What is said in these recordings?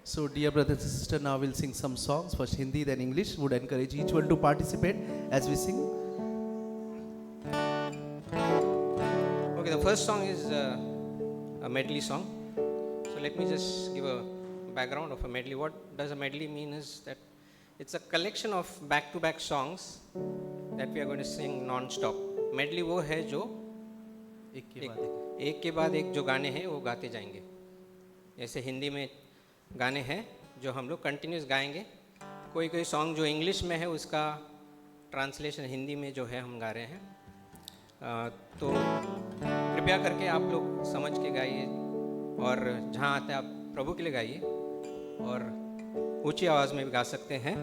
So, dear brothers and sisters, now we'll sing some songs, first Hindi, then English. Would encourage each one to participate as we sing. Okay, the first song is a medley song. So let me just give a background of a medley. What does a medley mean is that it's a collection of back-to-back songs that we are going to sing non-stop. Medley वो है जो एक के बाद एक जो गाने हैं वो गाते जाएंगे. जैसे हिंदी में गाने हैं जो हम लोग कंटिन्यूस गाएंगे. कोई कोई सॉन्ग जो इंग्लिश में है उसका ट्रांसलेशन हिंदी में जो है हम गा रहे हैं. तो कृपया करके आप लोग समझ के गाइए और जहाँ आते हैं आप प्रभु के लिए गाइए और ऊंची आवाज़ में भी गा सकते हैं.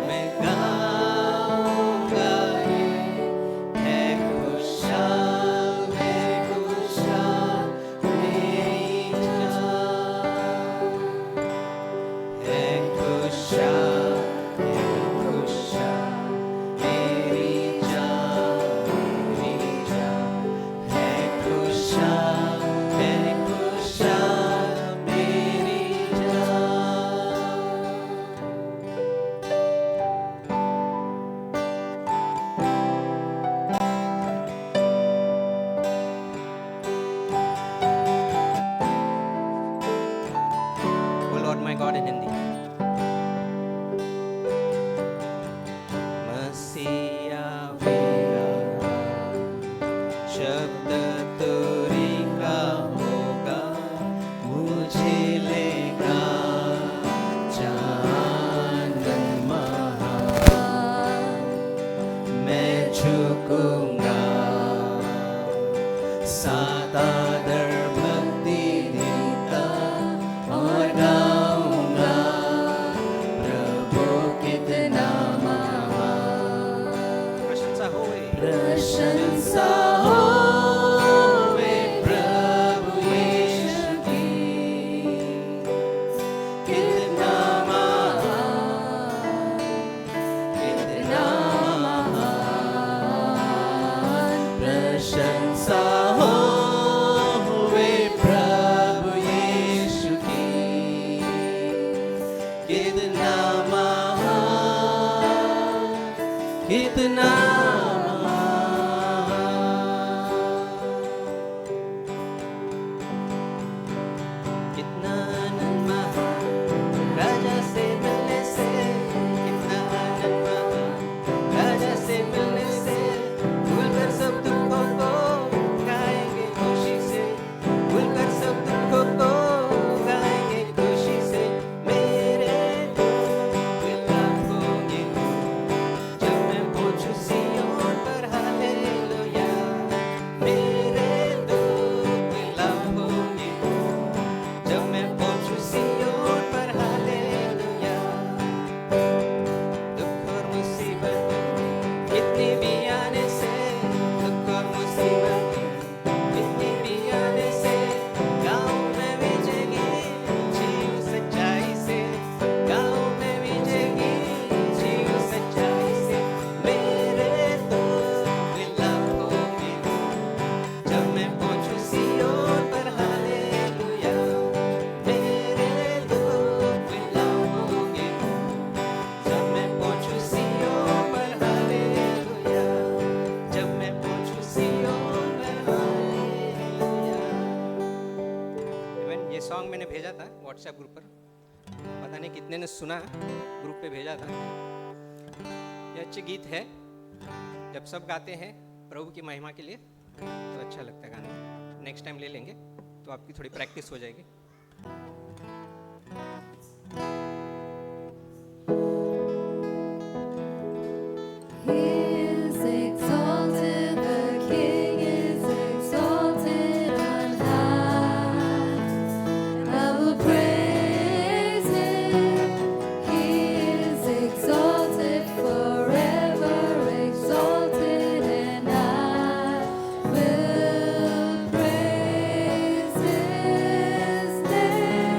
मैं गाऊंगा ये है खुशहाल मेरी जान, है खुशहाल मेरी जान, है खुशहाल मेरी Lord my God in Hindi. मसीहा मेरा शब्द तुरी का होगा, मुझे लेगा जानन महान, मैं झुकूंगा सात आदर भक्ति देता और गाऊंगा प्रभु कितना महान। प्रशंसा होवे प्रभु यीशु की, कितना महान, कितना महान। प्रशंसा होवे प्रभु यीशु की, कितना महान, कितना कितना आनंद महान, राजा से मिलने से, कितना आनंद महान, राजा से मिलने से, भूलकर सब दुखों को गाएंगे खुशी से, भूलकर सब दुखों को गाएंगे खुशी से। मेरे विलाप होंगे जब मैं पहुंचूं सिय्योन पर, हालेलुया। मेरे विलाप होंगे जब मैं पहुंचूं सिय्योन पर, हालेलुया। दुख और मुसीबतें कितनी भी आने से, दुख और मुसीबतें कितनी भी आने से, गाँव में विजयगी जीव सच्चाई से, गाँव में विजयगी जीव सच्चाई से। मेरे तो विलाप होंगे जब मैं पहुंचूं सिय्योन पर, हालेलुया। मेरे तो विलाप होंगे जब मैं पहुंचूं सिय्योन पर, हालेलुया। जब मैं पहुंचूं सिय्योन पर, हालेलुया। इवन ये सॉन्ग मैंने भेजा था व्हाट्सएप ग्रुप पर, पता नहीं कितने ने सुना, ग्रुप पे भेजा था। ये अच्छे गीत है, जब सब गाते हैं प्रभु की महिमा के लिए तो अच्छा लगता है गाना। नेक्स्ट टाइम ले लेंगे तो आपकी थोड़ी प्रैक्टिस हो जाएगी। He is exalted, the King is exalted on high. I will praise Him. He is exalted, forever exalted, and I will praise His name.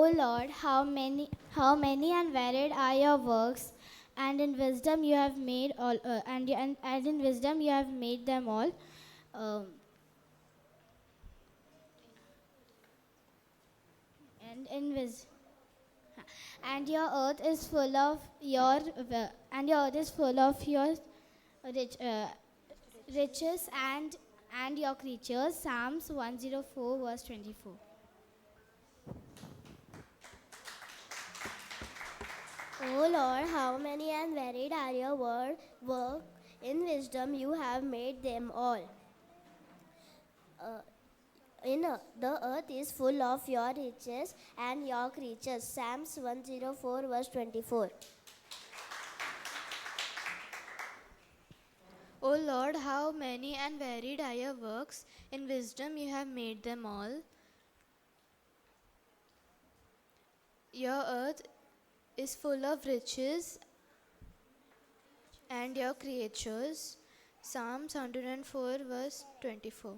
O Lord, how many and varied are your works, and in wisdom you have made all, and in wisdom you have made them all. Um, and in wisdom. And your earth is full of your rich, riches and your creatures. Psalms 104 verse 24. O Lord, how many and varied are your work. In wisdom you have made them all. The earth is full of your riches and your creatures. Psalms 104 verse 24. O Lord, how many and varied are your works. In wisdom you have made them all. Your earth is full of riches and your creatures. Psalms 104 verse 24.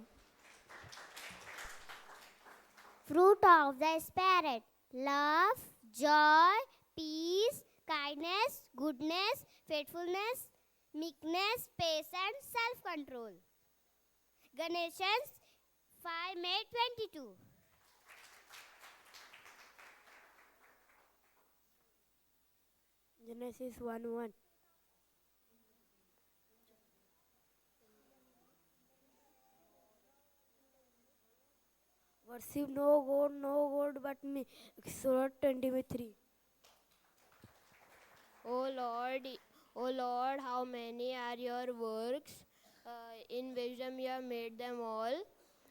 Fruit of the Spirit: love, joy, peace, kindness, goodness, faithfulness, meekness, patience, self-control. Galatians 5 May 22. Genesis 1:1. Worship no God but me. Exodus 20:3. O Lord, how many are your works? In wisdom you have made them all.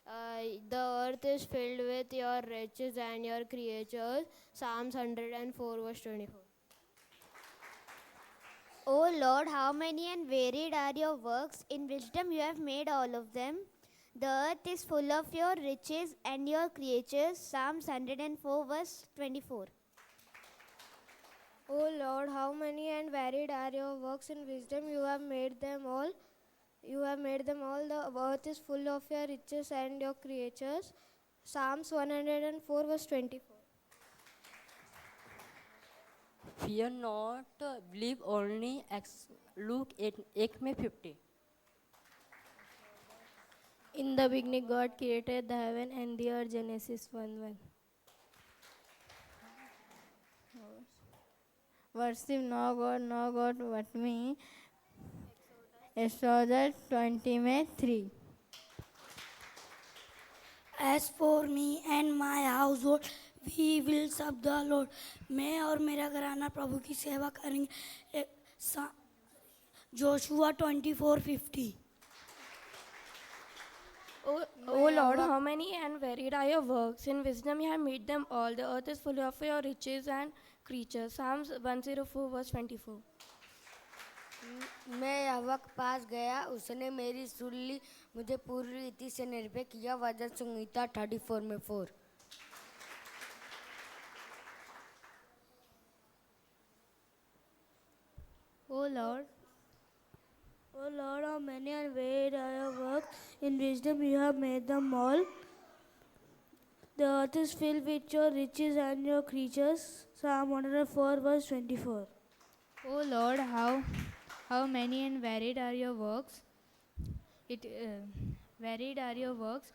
The earth is filled with your riches and your creatures. Psalms 104 verse 24. O Lord, how many and varied are your works. In wisdom you have made all of them. The earth is full of your riches and your creatures. Psalms 104 verse 24. O Lord, how many and varied are your works. In wisdom you have made them all. You have made them all. The earth is full of your riches and your creatures. Psalms 104 verse 24. Fear not, believe only. Luke 8 में 50. In the beginning God created the heaven and the earth. Genesis 1:1. Worship no God but me. Exodus 20 में 3. As for me and my household, we will serve the Lord. मैं और मेरा घराना प्रभु की सेवा करेंगे. Joshua 24:50. O Lord, how many and varied are your works. In wisdom you have made them all. The earth is full of your riches and creatures. Psalms 104 verse 24. मैं यहोवा के पास गया, उसने मेरी सुन ली, मुझे पूरी रीति से निर्भय किया. वचन संहिता 34 में 4. O Lord, how many and varied are your works. In wisdom you have made them all. The earth is filled with your riches and your creatures. Psalm 104 verse 24. O Lord, how many and varied are your works. Varied are your works.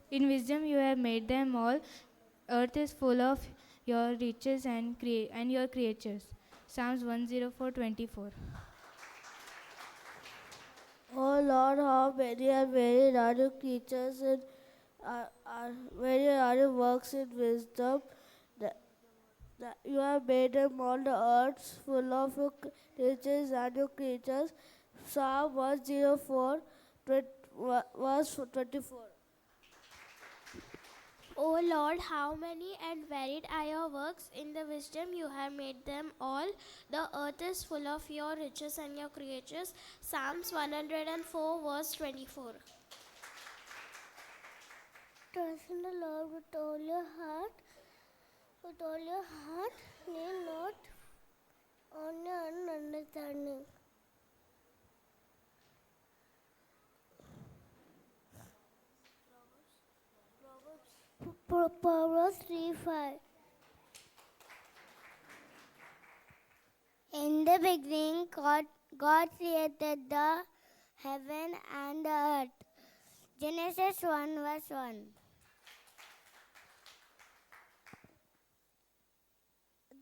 In wisdom you have made them all. Earth is full of your riches and your creatures. Psalms 104:24. O Lord, how many and varied are your creatures and varied are your works in wisdom. That you have made them all. The earth full of your riches and your creatures. Psalm 104 verse 24. O Lord, how many and varied are your works. In the wisdom you have made them all. The earth is full of your riches and your creatures. Psalms 104 verse 24. Trust in the Lord with all your heart. With all your heart, lean not on your own understanding. Proverbs 3:5. In the beginning, God created the heaven and the earth. Genesis 1:1.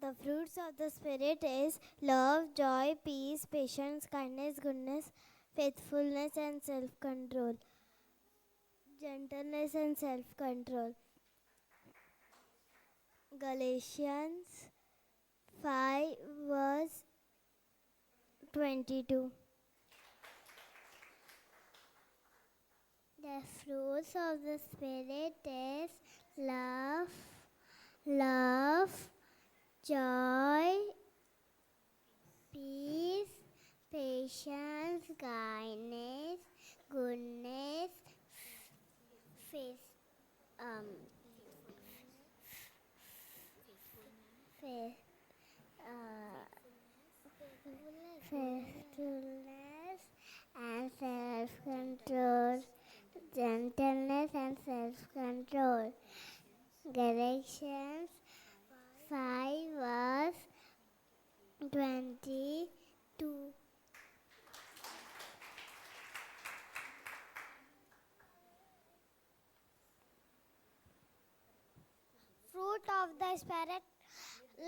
The fruits of the Spirit is love, joy, peace, patience, kindness, goodness, faithfulness, and self-control. Gentleness and self-control. Galatians 5:22. The fruits of the Spirit is love, joy, peace, patience, kindness, goodness, faith, faithfulness and self-control, gentleness and self-control. Galatians 5:22. Fruit of the Spirit: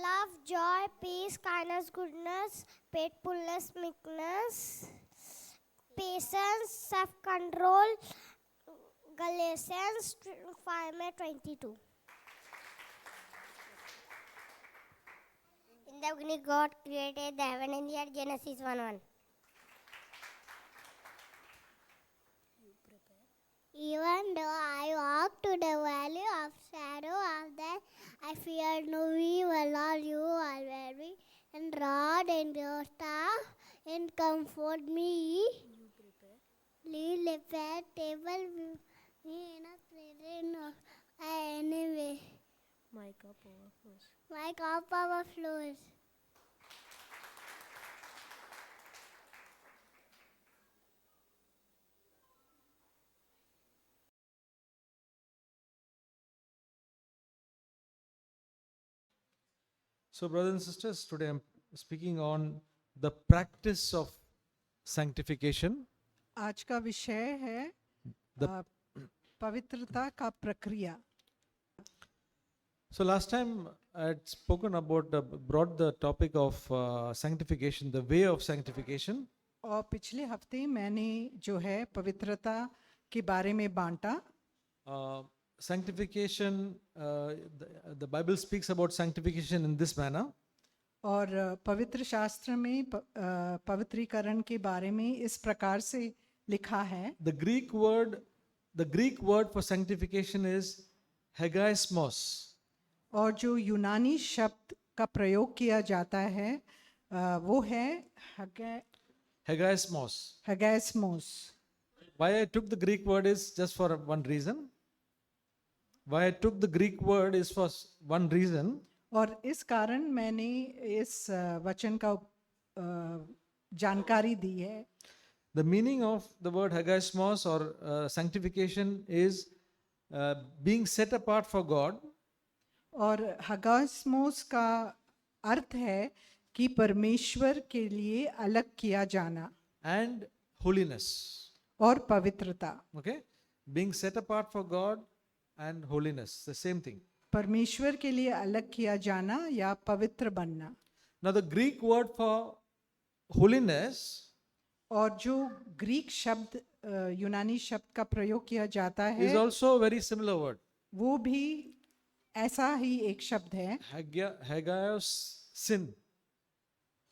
love, joy, peace, kindness, goodness, faithfulness, meekness, patience, self-control. Galatians 5:22. In the beginning, God created the heaven and the earth. Genesis 1:1. Even though I walk to the valley of shadow of death, I fear no evil. All you are with me, and rod and your staff, and comfort me. Lead a fair table with me in a presence of my enemy. My cup overflows. So, brothers and sisters, today I'm speaking on the practice of sanctification. आज का विषय है पवित्रता का प्रक्रिया. So, last time I had spoken about, brought the topic of sanctification, the way of sanctification. और पिछले हफ्ते मैंने जो है पवित्रता के बारे में बांटा. Sanctification, the Bible speaks about sanctification in this manner. और पवित्र शास्त्र में पवित्रीकरण के बारे में इस प्रकार से लिखा है. The Greek word for sanctification is hagiosmos. और जो यूनानी शब्द का प्रयोग किया जाता है वो है hagiosmos. Why I took the Greek word is just for one reason. और इस कारण मैंने इस वचन का जानकारी दी है. The meaning of the word hagiosmos or sanctification is being set apart for God. और hagiosmos का अर्थ है कि परमेश्वर के लिए अलग किया जाना. And holiness. और पवित्रता. Okay, being set apart for God and holiness, the same thing. परमेश्वर के लिए अलग किया जाना या पवित्र बनना. Now the Greek word for holiness, और जो ग्रीक शब्द यूनानी शब्द का प्रयोग किया जाता है, is also a very similar word. वो भी ऐसा ही एक शब्द है. Hagios,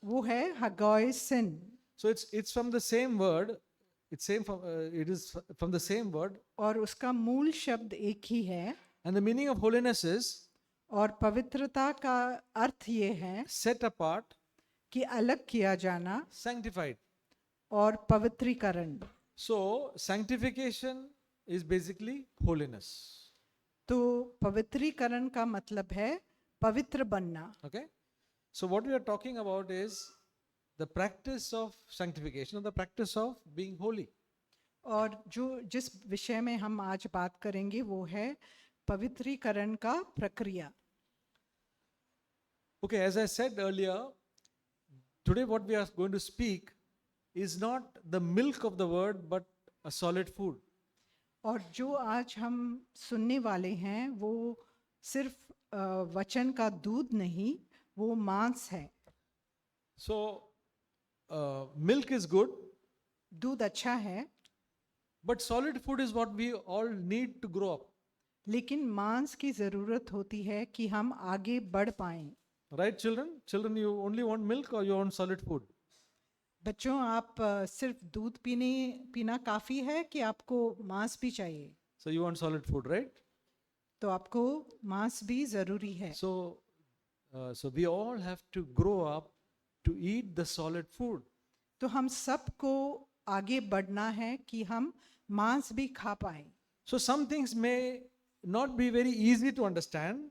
वो है hagios. So it's from the same word. It is from the same word. और उसका मूल शब्द एक ही है. And the meaning of holiness is, और पवित्रता का अर्थ ये है, set apart, कि अलग किया जाना, sanctified, और पवित्रीकरण. So sanctification is basically holiness. तो पवित्रीकरण का मतलब है पवित्र बनना. Okay, so what we are talking about is the practice of sanctification, or the practice of being holy. और जो जिस विषय में हम आज बात करेंगे वो है पवित्रीकरण का प्रक्रिया। Okay, as I said earlier, today what we are going to speak is not the milk of the word but a solid food. और जो आज हम सुनने वाले हैं वो सिर्फ वचन का दूध नहीं, वो मांस है। So, milk is good, दूध अच्छा है, but solid food is what we all need to grow up. लेकिन मांस की ज़रूरत होती है कि हम आगे बढ़ पाएं। Right, children? Children, you only want milk or you want solid food? बच्चों, आप सिर्फ दूध पीना काफ़ी है कि आपको मांस भी चाहिए? So you want solid food, right? तो आपको मांस भी ज़रूरी है। So we all have to grow up to eat the solid food. तो हम सबको आगे बढ़ना है कि हम मांस भी खा पाएं। So some things may not be very easy to understand.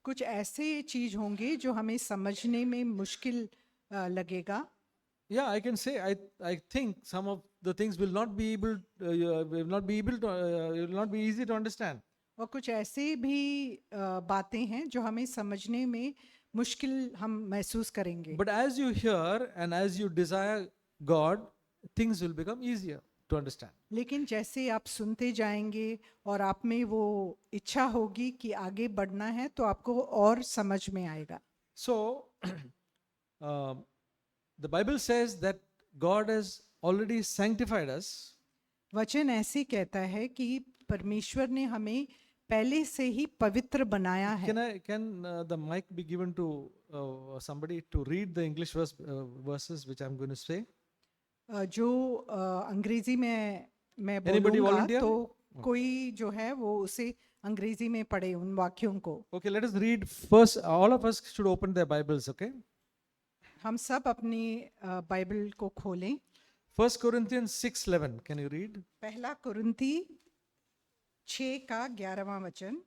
कुछ ऐसे चीज होंगे जो हमें समझने में मुश्किल लगेगा। Yeah, I can say I think some of the things will not be easy to understand. और कुछ ऐसे भी बातें हैं जो हमें समझने में मुश्किल हम महसूस करेंगे। But as you hear and as you desire God, things will become easier to understand. लेकिन जैसे आप सुनते जाएंगे और आप में वो इच्छा होगी कि आगे बढ़ना है तो आपको और समझ में आएगा। So the Bible says that God has already sanctified us. वचन ऐसे कहता है कि परमेश्वर ने हमें पहले से ही पवित्र बनाया है। Can the mic be given to somebody to read the English verses which I'm going to say? जो अंग्रेजी में मैं Anybody बोलूंगा volunteer? तो कोई जो है वो उसे अंग्रेजी में पढ़े उन वाक्यों को। Okay, let us read first. All of us should open their Bibles, okay? हम सब अपनी बाइबल को खोलें। 1 Corinthians 6:11. Can you read? पहला कुरिन्थी 6 का 11वां वचन।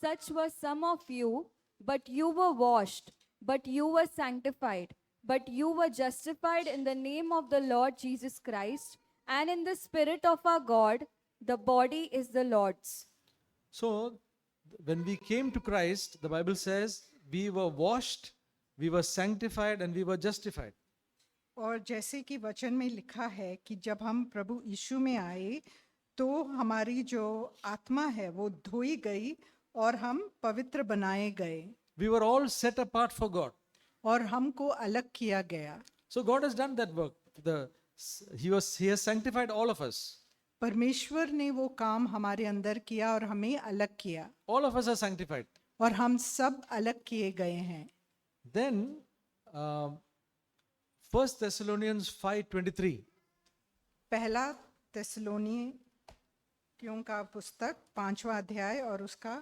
Such were some of you, but you were washed, but you were sanctified, but you were justified in the name of the Lord Jesus Christ, and in the Spirit of our God. The body is the Lord's. So, when we came to Christ, the Bible says we were washed, we were sanctified, and we were justified. और जैसे कि वचन में लिखा है कि जब हम प्रभु यीशु में आए तो हमारी जो आत्मा है वो धोई गई और हम पवित्र बनाए गए। We were all set apart for God. और हमको अलग किया गया। So God has done that work. He has sanctified all of us. परमेश्वर ने वो काम हमारे अंदर किया और हमें अलग किया। All of us are sanctified. और हम सब अलग किए गए हैं। Then 1 Thessalonians 5:23. पहला थिस्सलुनीकियों का पुस्तक 5वां अध्याय और उसका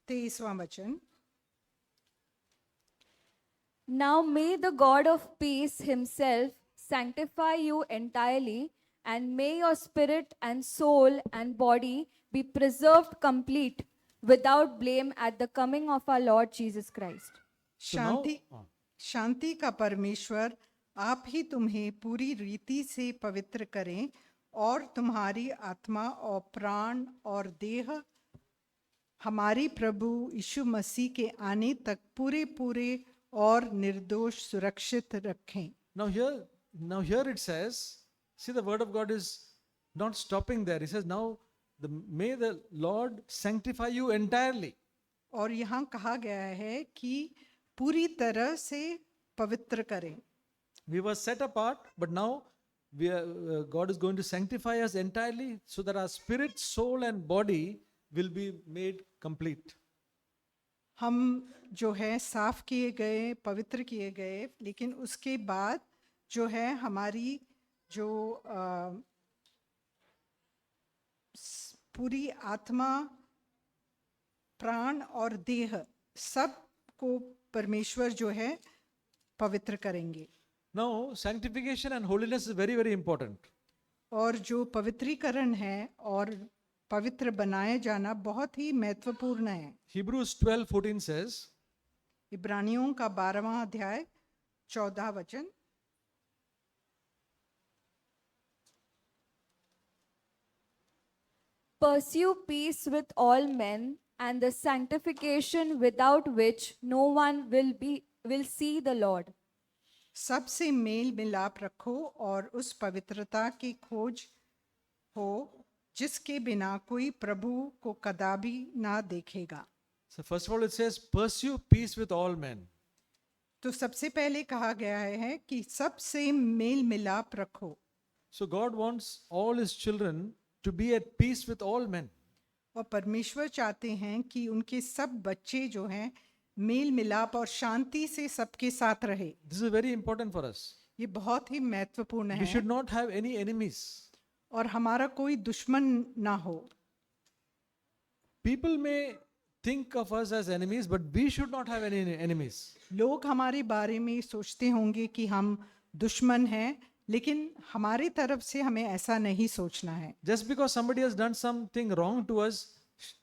23वां वचन। Now may the God of peace himself sanctify you entirely, and may your spirit and soul and body be preserved complete without blame at the coming of our Lord Jesus Christ. शांति का परमेश्वर आप ही तुम्हें पूरी रीति से पवित्र करें और तुम्हारी आत्मा और प्राण और देह हमारी प्रभु यीशु मसीह के आने तक पूरे और निर्दोष सुरक्षित रखें। Now here it says, see, the word of God is not stopping there. He says, now may the Lord sanctify you entirely. और यहाँ कहा गया है कि पूरी तरह से पवित्र करें। We were set apart, but now God is going to sanctify us entirely so that our spirit, soul and body will be made complete. हम जो है साफ किए गए, पवित्र किए गए, लेकिन उसके बाद जो है हमारी जो पूरी आत्मा, प्राण और देह सब को परमेश्वर जो है पवित्र करेंगे। Now, sanctification and holiness is very, very important. और जो पवित्रीकरण है और पवित्र बनाए जाना बहुत ही महत्वपूर्ण है। Hebrews 12:14 says, इब्रानियों का 12वां अध्याय 14 वचन। Pursue peace with all men and the sanctification without which no one will see the Lord. सबसे मेल मिलाप रखो और उस पवित्रता की खोज हो जिसके बिना कोई प्रभु को कदापि ना देखेगा. So first of all it says pursue peace with all men. तो सबसे पहले कहा गया है कि सबसे मेल मिलाप रखो. So God wants all his children to be at peace with all men. और परमेश्वर चाहते हैं कि उनके सब बच्चे जो हैं मेल मिलाप और शांति से सबके साथ रहे. This is very important for us. ये बहुत ही महत्वपूर्ण We है. should not have any enemies. और हमारा कोई दुश्मन ना हो. People may think of us as enemies, but we should not have any enemies. लोग हमारे बारे में सोचते होंगे कि हम दुश्मन हैं, लेकिन हमारी तरफ से हमें ऐसा नहीं सोचना है. Just because somebody has done something wrong to us,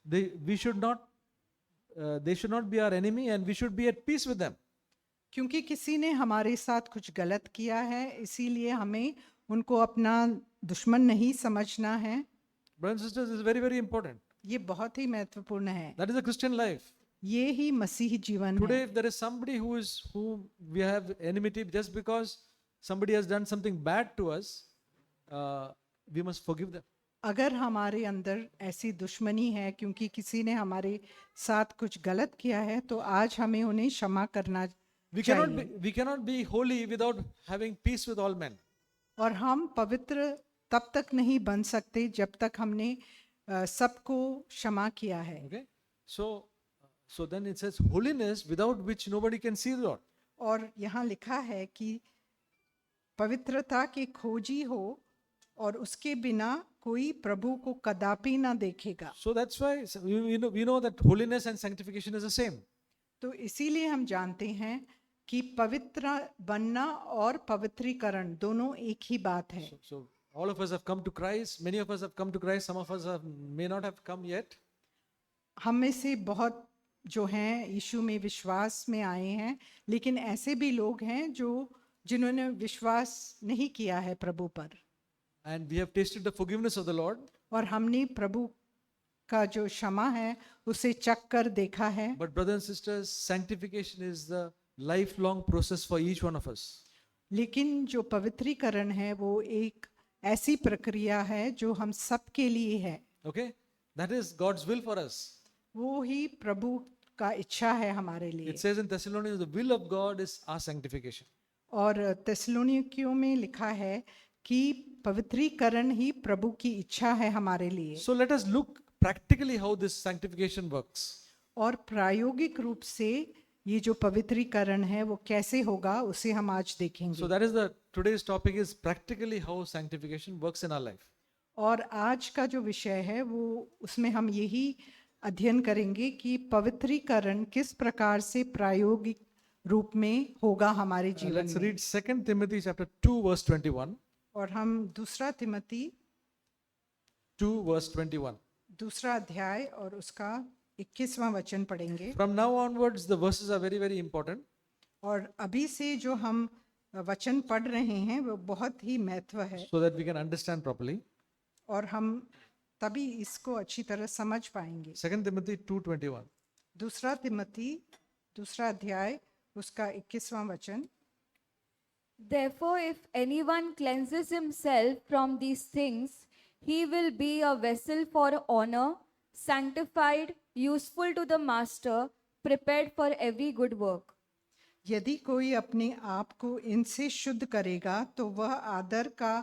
they should not be our enemy, and we should be at peace with them. क्योंकि किसी ने हमारे साथ कुछ गलत किया है, इसीलिए हमें उनको अपना दुश्मन नहीं समझना है. Brothers and sisters, this is very, very important. ये बहुत ही महत्वपूर्ण है. That is the Christian life. ये ही मसीही जीवन Today, है. if there is somebody who we have enmity just because somebody has done something bad to us, we must forgive them. अगर हमारे अंदर ऐसी दुश्मनी है क्योंकि किसी ने हमारे साथ कुछ गलत किया है, तो आज हमें उन्हें क्षमा करना चाहिए. We cannot be holy without having peace with all men. और हम पवित्र तब तक नहीं बन सकते जब तक हमने सबको क्षमा किया है. Okay, so then it says holiness without which nobody can see the Lord. और यहाँ लिखा है कि पवित्रता की खोजी हो और उसके बिना कोई प्रभु को कदापि ना देखेगा. So that's why we know that holiness and sanctification is the same. तो इसीलिए हम जानते हैं कि पवित्र बनना और पवित्रीकरण दोनों एक ही बात है. So all of us have come to Christ. Many of us have come to Christ. Some of us may not have come yet. हम में से बहुत जो हैं यीशु में विश्वास में आए हैं, लेकिन ऐसे भी लोग हैं जिन्होंने विश्वास नहीं किया है प्रभु पर. And we have tasted the forgiveness of the Lord. और हमने प्रभु का जो क्षमा है उसे चख कर देखा है. But brothers and sisters, sanctification is the lifelong process for each one of us. लेकिन जो पवित्रीकरण है वो एक ऐसी प्रक्रिया है जो हम सब के लिए है. Okay, that is God's will for us. वो ही प्रभु का इच्छा है हमारे लिए. It says in Thessalonians, the will of God is our sanctification. और तेसलोनिकियों में लिखा है कि पवित्रीकरण ही प्रभु की इच्छा है हमारे लिए. So let us look practically how this sanctification works. और प्रायोगिक रूप से ये जो पवित्रीकरण है वो कैसे होगा उसे हम आज देखेंगे. So that is today's topic is practically how sanctification works in our life. और आज का जो विषय है वो उसमें हम यही अध्ययन करेंगे कि पवित्रीकरण किस प्रकार से प्रायोगिक रूप में होगा हमारे जीवन Let's में. read 2 Timothy chapter 2 verse 21. और हम दूसरा तिमोथी 2 verse 21. दूसरा अध्याय और उसका 21वां वचन पढ़ेंगे. From now onwards the verses are very, very important. और अभी से जो हम वचन पढ़ रहे हैं वो बहुत ही महत्व है. So that we can understand properly. और हम तभी इसको अच्छी तरह समझ पाएंगे. 2 Timothy 2:21. दूसरा तिमोथी दूसरा अध्याय उसका 21वां वचन. Therefore, if anyone cleanses himself from these things, he will be a vessel for honor, sanctified, useful to the master, prepared for every good work. यदि कोई अपने आप को इनसे शुद्ध करेगा तो वह आदर का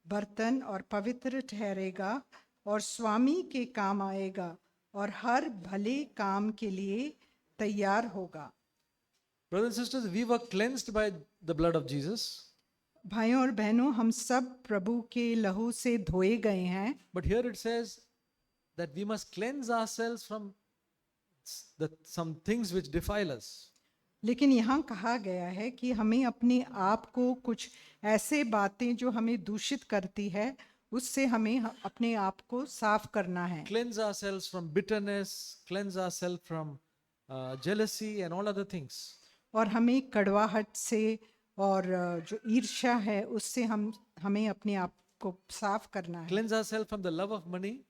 बर्तन और पवित्र ठहरेगा और स्वामी के काम आएगा और हर भले काम के लिए तैयार होगा. Brothers and sisters, we were cleansed by the blood of Jesus. भाइयों और बहनों, हम सब प्रभु के लहू से धोए गए हैं. But here it says that we must cleanse ourselves from some things which defile us. लेकिन यहाँ कहा गया है कि हमें अपने आप को कुछ ऐसे बातें जो हमें दूषित करती है उससे हमें अपने आप को साफ करना है. Cleanse ourselves from bitterness, cleanse ourselves from jealousy and all other things. और हमें कड़वाहट से और जो ईर्ष्या है उससे हमें अपने आप को साफ करना है. Cleanse ourselves from the love of money.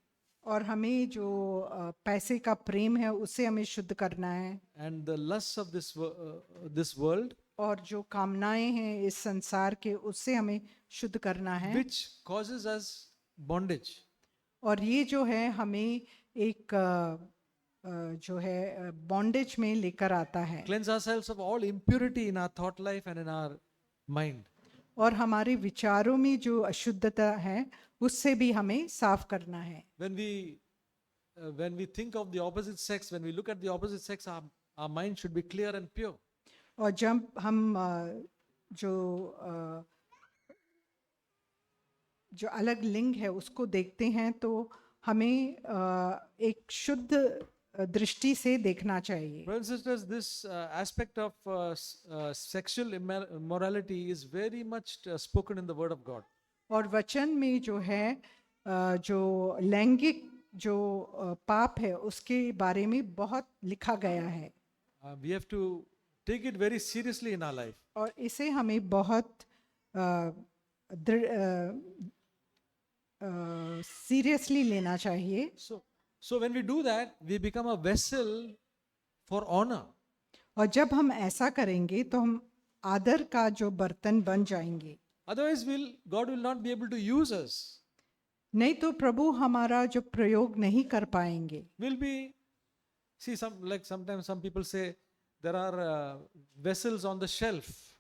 और हमें जो पैसे का प्रेम है उससे हमें शुद्ध करना है, and the lusts of this world, और जो कामनाएं हैं इस संसार के उससे हमें शुद्ध करना है, which causes us bondage. और ये जो है हमें एक जो है बॉन्डेज में लेकर आता है, Cleanse ourselves of all impurity in our thought life and in our mind. और हमारे विचारों में जो अशुद्धता है उससे भी हमें साफ करना है. When we think of the opposite sex, when we look at the opposite sex, our mind should be clear and pure. और जब हम जो अलग लिंग है उसको देखते हैं तो हमें एक शुद्ध दृष्टि से देखना चाहिए. Brothers and sisters, this aspect of sexual immorality is very much spoken in the Word of God. और वचन में जो है जो लैंगिक जो पाप है उसके बारे में बहुत लिखा गया है. We have to take it very seriously in our life. और इसे हमें बहुत सीरियसली लेना चाहिए. So when we do that, we become a vessel for honor. और जब हम ऐसा करेंगे तो हम आदर का जो बर्तन बन जाएंगे. Otherwise, God will not be able to use us. नहीं तो प्रभु हमारा जो प्रयोग नहीं कर पाएंगे. We'll be, see, sometimes some people say there are vessels on the shelf.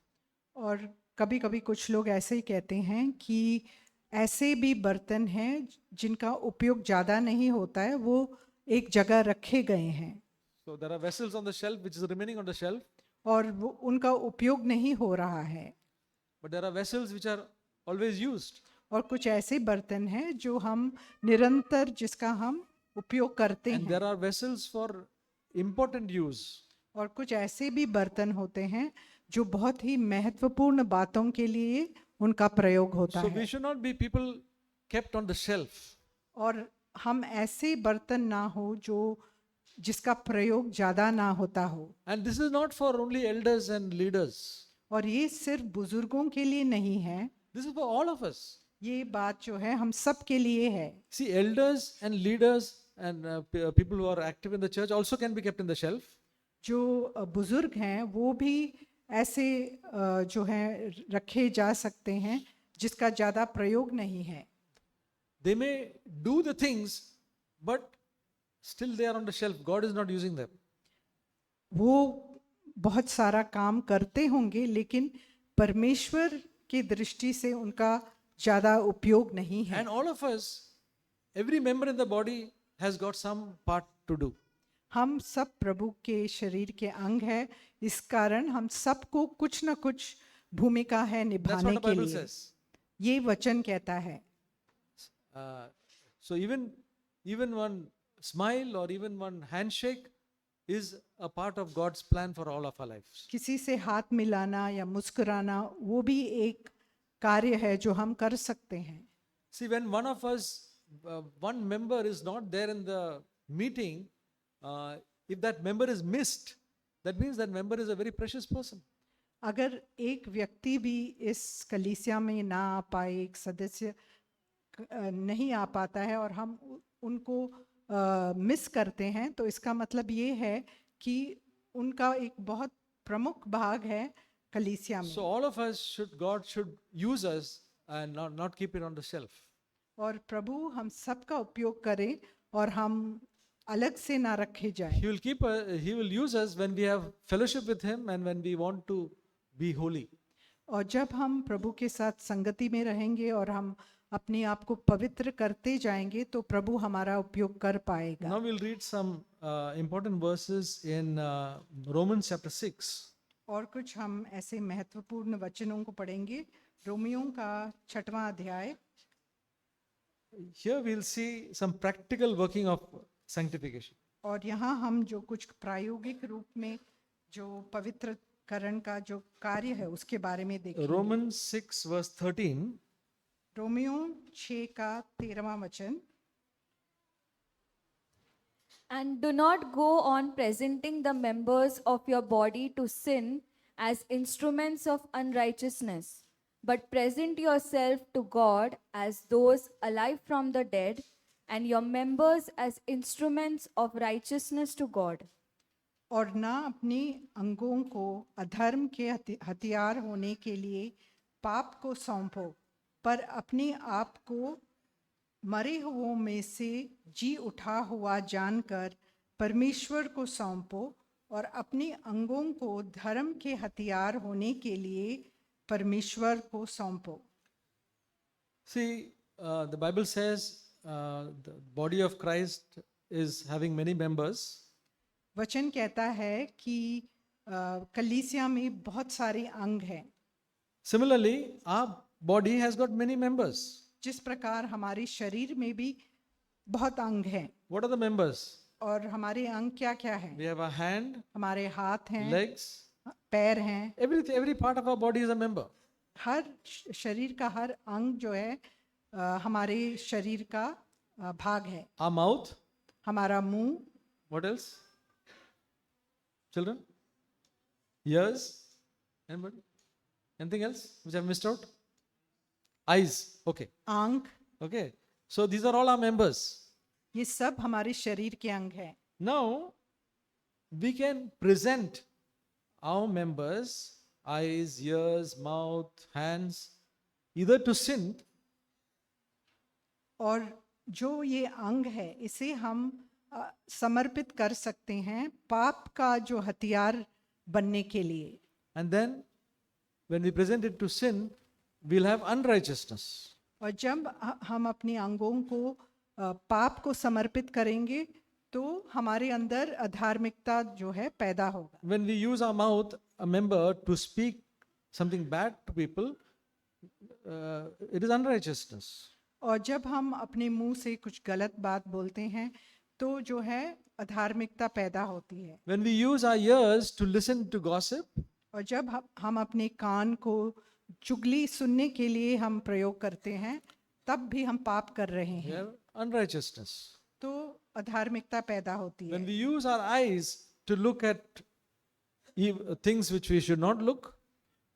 और कभी कभी कुछ लोग ऐसे ही कहते हैं कि ऐसे भी बर्तन हैं जिनका उपयोग ज़्यादा नहीं होता है, वो एक जगह रखे गए हैं. So there are vessels on the shelf which is remaining on the shelf. और वो उनका उपयोग नहीं हो रहा है. But there are vessels which are always used. और कुछ ऐसे बर्तन हैं जो हम निरंतर जिसका हम उपयोग करते हैं. And there are vessels for important use. और कुछ ऐसे भी बर्तन होते हैं जो बहुत ही महत्वपूर्ण बातों के लिए उनका प्रयोग होता So है. we should not be people kept on the shelf. और हम ऐसे बर्तन ना हो जो जिसका प्रयोग ज्यादा ना होता हो. And this is not for only elders and leaders. और ये सिर्फ बुजुर्गों के लिए नहीं है. This is for all of us. ये बात जो है हम सब के लिए है. See, elders and leaders and people who are active in the church also can be kept in the shelf. जो बुजुर्ग हैं वो भी ऐसे जो है रखे जा सकते हैं जिसका ज्यादा प्रयोग नहीं है. They may do the things, but still they are on the shelf. God is not using them. वो बहुत सारा काम करते होंगे लेकिन परमेश्वर की दृष्टि से उनका ज्यादा उपयोग नहीं है. And all of us, every member in the body has got some part to do. हम सब प्रभु के शरीर के अंग है, इस कारण हम सबको कुछ न कुछ भूमिका है निभाने के लिए. ये वचन कहता है. So even one smile or even one handshake is a part of God's plan for all of our lives. किसी से हाथ मिलाना या मुस्कुराना वो भी एक कार्य है जो हम कर सकते हैं. See, when one of us, one member is not there in the meeting, if that member is missed, that means that member is a very precious person. अगर एक व्यक्ति भी इस कलीसिया में ना आ पाए, एक सदस्य नहीं आ पाता है और हम उनको मिस करते हैं तो इसका मतलब ये है कि उनका एक बहुत प्रमुख भाग है कलीसिया में. So all of us God should use us and not keep it on the shelf. और प्रभु हम सबका उपयोग करें और हम अलग से ना रखे जाएं. He will use us when we have fellowship with Him and when we want to be holy. और जब हम प्रभु के साथ संगति में रहेंगे और हम अपने आप को पवित्र करते जाएंगे तो प्रभु हमारा उपयोग कर पाएगा. Now we'll read some important verses in Romans chapter 6. और कुछ हम ऐसे महत्वपूर्ण वचनों को पढ़ेंगे. रोमियों का 6वां अध्याय. Here we'll see some practical working of sanctification. और यहाँ हम जो कुछ प्रायोगिक रूप में जो पवित्रकरण का जो कार्य है उसके बारे में देखेंगे. Romans 6 verse 13. रोमियों 6 का 13वां वचन. And do not go on presenting the members of your body to sin as instruments of unrighteousness, but present yourself to God as those alive from the dead, and your members as instruments of righteousness to God. और ना अपने अंगों को अधर्म के हथियार होने के लिए पाप को सौंपो, पर अपने आप को मरे हुओं में से जी उठा हुआ जानकर परमेश्वर को सौंपो, और अपने अंगों को धर्म के हथियार होने के लिए परमेश्वर को सौंपो. See, the Bible says the body of Christ is having many members. वचन कहता है कि कलीसिया में बहुत सारे अंग हैं. Similarly, our body has got many members. जिस प्रकार हमारे शरीर में भी बहुत अंग हैं. What are the members? और हमारे अंग क्या क्या हैं? We have a hand, हमारे हाथ हैं, legs, पैर हैं. every part of our body is a member. हर शरीर का हर अंग जो है हमारे शरीर का भाग है. Our mouth. हमारा मुंह. What else? Children? Ears? Anybody? Anything else which I've missed out? Eyes. Okay. आंख. Okay. So these are all our members. ये सब हमारे शरीर के अंग हैं. Now we can present our members, eyes, ears, mouth, hands, either to sin. और जो ये अंग है इसे हम समर्पित कर सकते हैं पाप का जो हथियार बनने के लिए. And then when we present it to sin, we'll have unrighteousness. और जब हम अपने अंगों को पाप को समर्पित करेंगे तो हमारे अंदर अधार्मिकता जो है पैदा होगा. When we use our mouth, a member, to speak something bad to people, it is unrighteousness. और जब हम अपने मुंह से कुछ गलत बात बोलते हैं तो जो है अधार्मिकता पैदा होती है. When we use our ears to listen to gossip, और जब हम अपने कान को चुगली सुनने के लिए हम प्रयोग करते हैं तब भी हम पाप कर रहे we हैं. have unrighteousness. तो अधार्मिकता पैदा होती When है. we use our eyes to look at things which we should not look,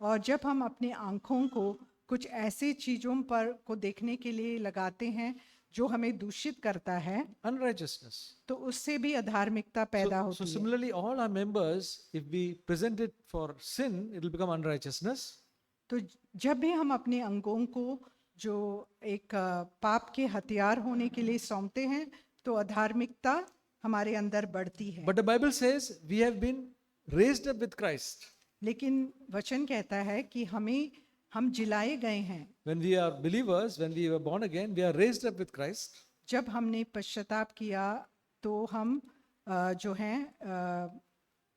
और जब हम अपनी आंखों को कुछ ऐसी चीजों पर को देखने के लिए लगाते हैं जो हमें दूषित करता है, unrighteousness. तो उससे भी अधार्मिकता पैदा So होती है. similarly, all our members, if we present it for sin, it will become unrighteousness. तो जब भी हम अपने अंगों को जो एक पाप के हथियार होने के लिए सौंपते हैं तो अधार्मिकता हमारे अंदर बढ़ती है. But the Bible says we have been raised up with Christ. लेकिन वचन कहता है कि हम जिलाए गए हैं. When we are believers, when we were born again, we are raised up with Christ. जब हमने पश्चाताप किया तो हम जो हैं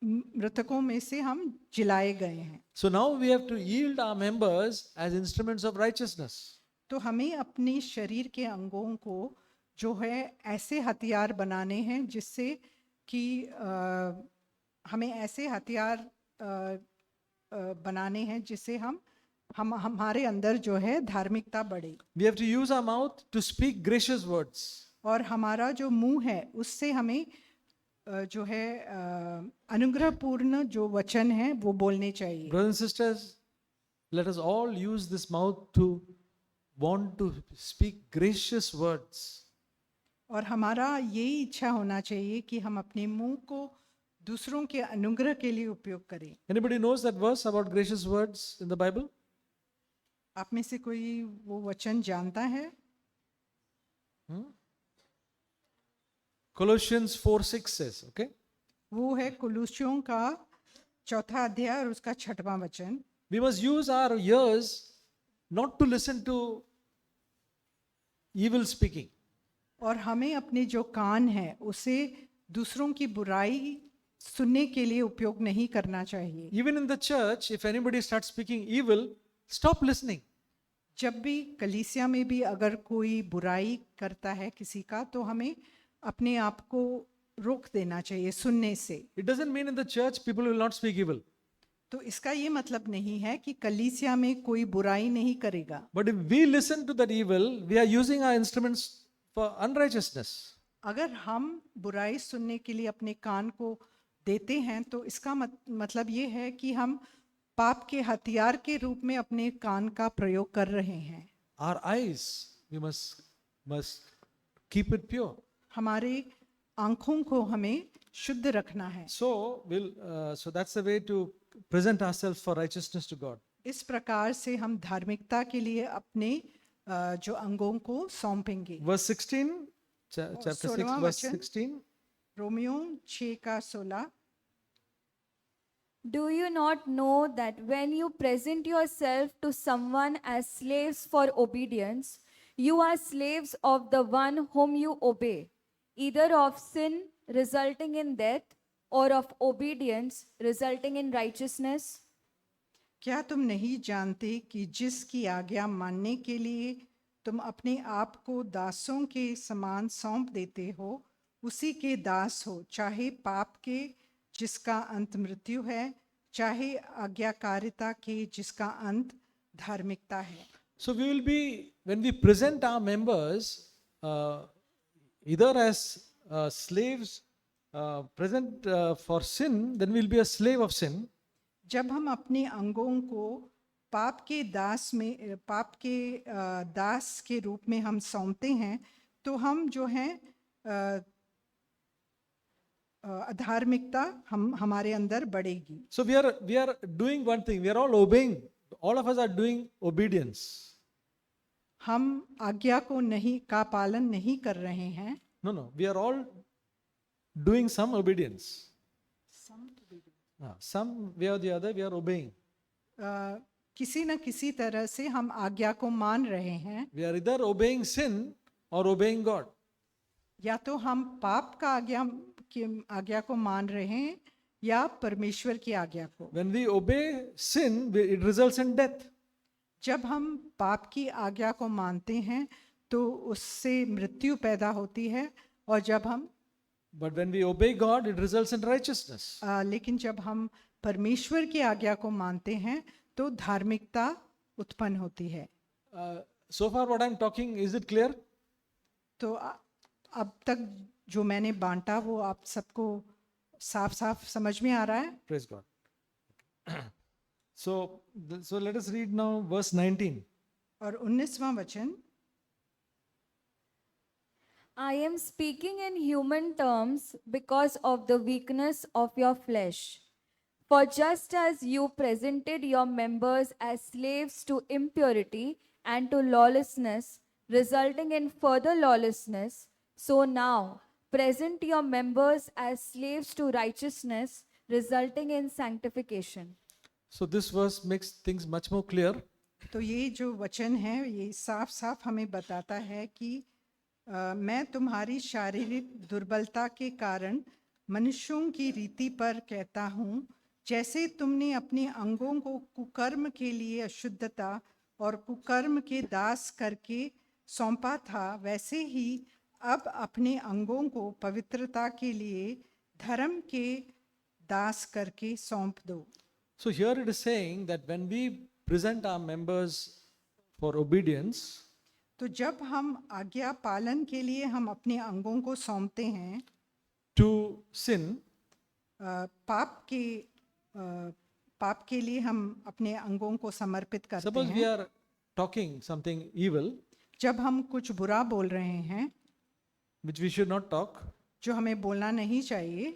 मृतकों में से हम जिलाए गए हैं. So now we have to yield our members as instruments of righteousness. तो हमें अपने शरीर के अंगों को जो है ऐसे हथियार बनाने हैं जिससे कि हमें ऐसे हथियार बनाने हैं जिससे हमारे अंदर जो है धार्मिकता बढ़े. We have to use our mouth to speak gracious words. और हमारा जो मुंह है उससे हमें जो है अनुग्रहपूर्ण जो वचन है वो बोलने चाहिए. Brothers and sisters, let us all use this mouth to want to speak gracious words. और हमारा यही इच्छा होना चाहिए कि हम अपने मुंह को दूसरों के अनुग्रह के लिए उपयोग करें. Anybody knows that verse about gracious words in the Bible? आप में से कोई वो वचन जानता है? Colossians 4:6 says, okay? वो है कुलुस्सियों का 4 अध्याय और उसका 6वां वचन. We must use our ears not to listen to evil speaking. और हमें अपने जो कान है उसे दूसरों की बुराई सुनने के लिए उपयोग नहीं करना चाहिए. Even in the church, if anybody starts speaking evil, stop listening. जब भी कलीसिया में भी अगर कोई बुराई करता है किसी का तो हमें अपने आप को रोक देना चाहिए सुनने से. It doesn't mean in the church people will not speak evil. तो इसका ये मतलब नहीं है कि कलीसिया में कोई बुराई नहीं करेगा. But if we listen to that evil, we are using our instruments for unrighteousness. अगर हम बुराई सुनने के लिए अपने कान को देते हैं तो इसका मतलब ये है कि हम पाप के हथियार के रूप में अपने कान का प्रयोग कर रहे हैं. Our eyes, we must keep it pure. हमारे आंखों को हमें शुद्ध रखना है. So that's the way to present ourselves for righteousness to God. इस प्रकार से हम धार्मिकता के लिए अपने जो अंगों को सौंपेंगे. Verse 16, chapter 6, 16वां verse वचन. 16. Romeo 6:16. Do you not know that when you present yourself to someone as slaves for obedience, you are slaves of the one whom you obey, either of sin resulting in death or of obedience resulting in righteousness? क्या तुम नहीं जानते कि जिसकी आज्ञा मानने के लिए तुम अपने आप को दासों के समान सौंप देते हो, उसी के दास हो, चाहे पाप के जिसका अंत मृत्यु है, चाहे आज्ञाकारिता के जिसका अंत धार्मिकता है. So we will be, when we present our members, either as slaves present for sin, then we will be a slave of sin. जब हम अपने अंगों को पाप के दास के रूप में हम सौंपते हैं, तो हम जो हैं अधार्मिकता हमारे अंदर बढ़ेगी. So we are doing one thing. We are all obeying. All of us are doing obedience. हम आज्ञा का पालन नहीं कर रहे हैं. No. We are all doing some obedience. Some way or the other we are obeying. किसी न किसी तरह से हम आज्ञा को मान रहे हैं. We are either obeying sin or obeying God. या तो हम पाप का आज्ञा को मान रहे हैं या परमेश्वर की आज्ञा को. When we obey sin, it results in death. जब हम पाप की आज्ञा को मानते हैं तो उससे मृत्यु पैदा होती है, और जब हम But when we obey God, it results in righteousness. लेकिन जब हम परमेश्वर की आज्ञा को मानते हैं तो धार्मिकता उत्पन्न होती है. So far what I'm talking, is it clear? तो अब तक जो मैंने बांटा वो आप सबको साफ समझ में आ रहा है? Praise God. So let us read now verse 19. और 19वां वचन. I am speaking in human terms because of the weakness of your flesh. For just as you presented your members as slaves to impurity and to lawlessness, resulting in further lawlessness, so now present your members as slaves to righteousness, resulting in sanctification. So this verse makes things much more clear. तो ये जो वचन है ये साफ हमें बताता है कि मैं तुम्हारी शारीरिक दुर्बलता के कारण मनुष्यों की रीति पर कहता हूँ, जैसे तुमने अपने अंगों को कुकर्म के लिए अशुद्धता और कुकर्म के दास करके सौंपा था, वैसे ही अब अपने अंगों को पवित्रता के लिए धर्म के दास करके सौंप दो. So here it is saying that when we present our members for obedience, तो जब हम आज्ञा पालन के लिए हम अपने अंगों को सौंपते हैं to sin, पाप के लिए हम अपने अंगों को समर्पित करते suppose हैं. we are talking something evil, जब हम कुछ बुरा बोल रहे हैं which we should not talk, जो हमें बोलना नहीं चाहिए,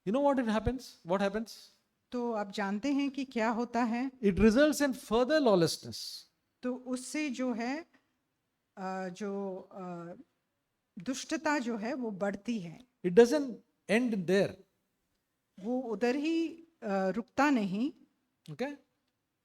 you know what happens? What happens? तो आप जानते हैं कि क्या होता है? It results in further lawlessness. तो उससे जो है जो दुष्टता जो है वो बढ़ती है. It doesn't end there. वो उधर ही रुकता नहीं. Okay?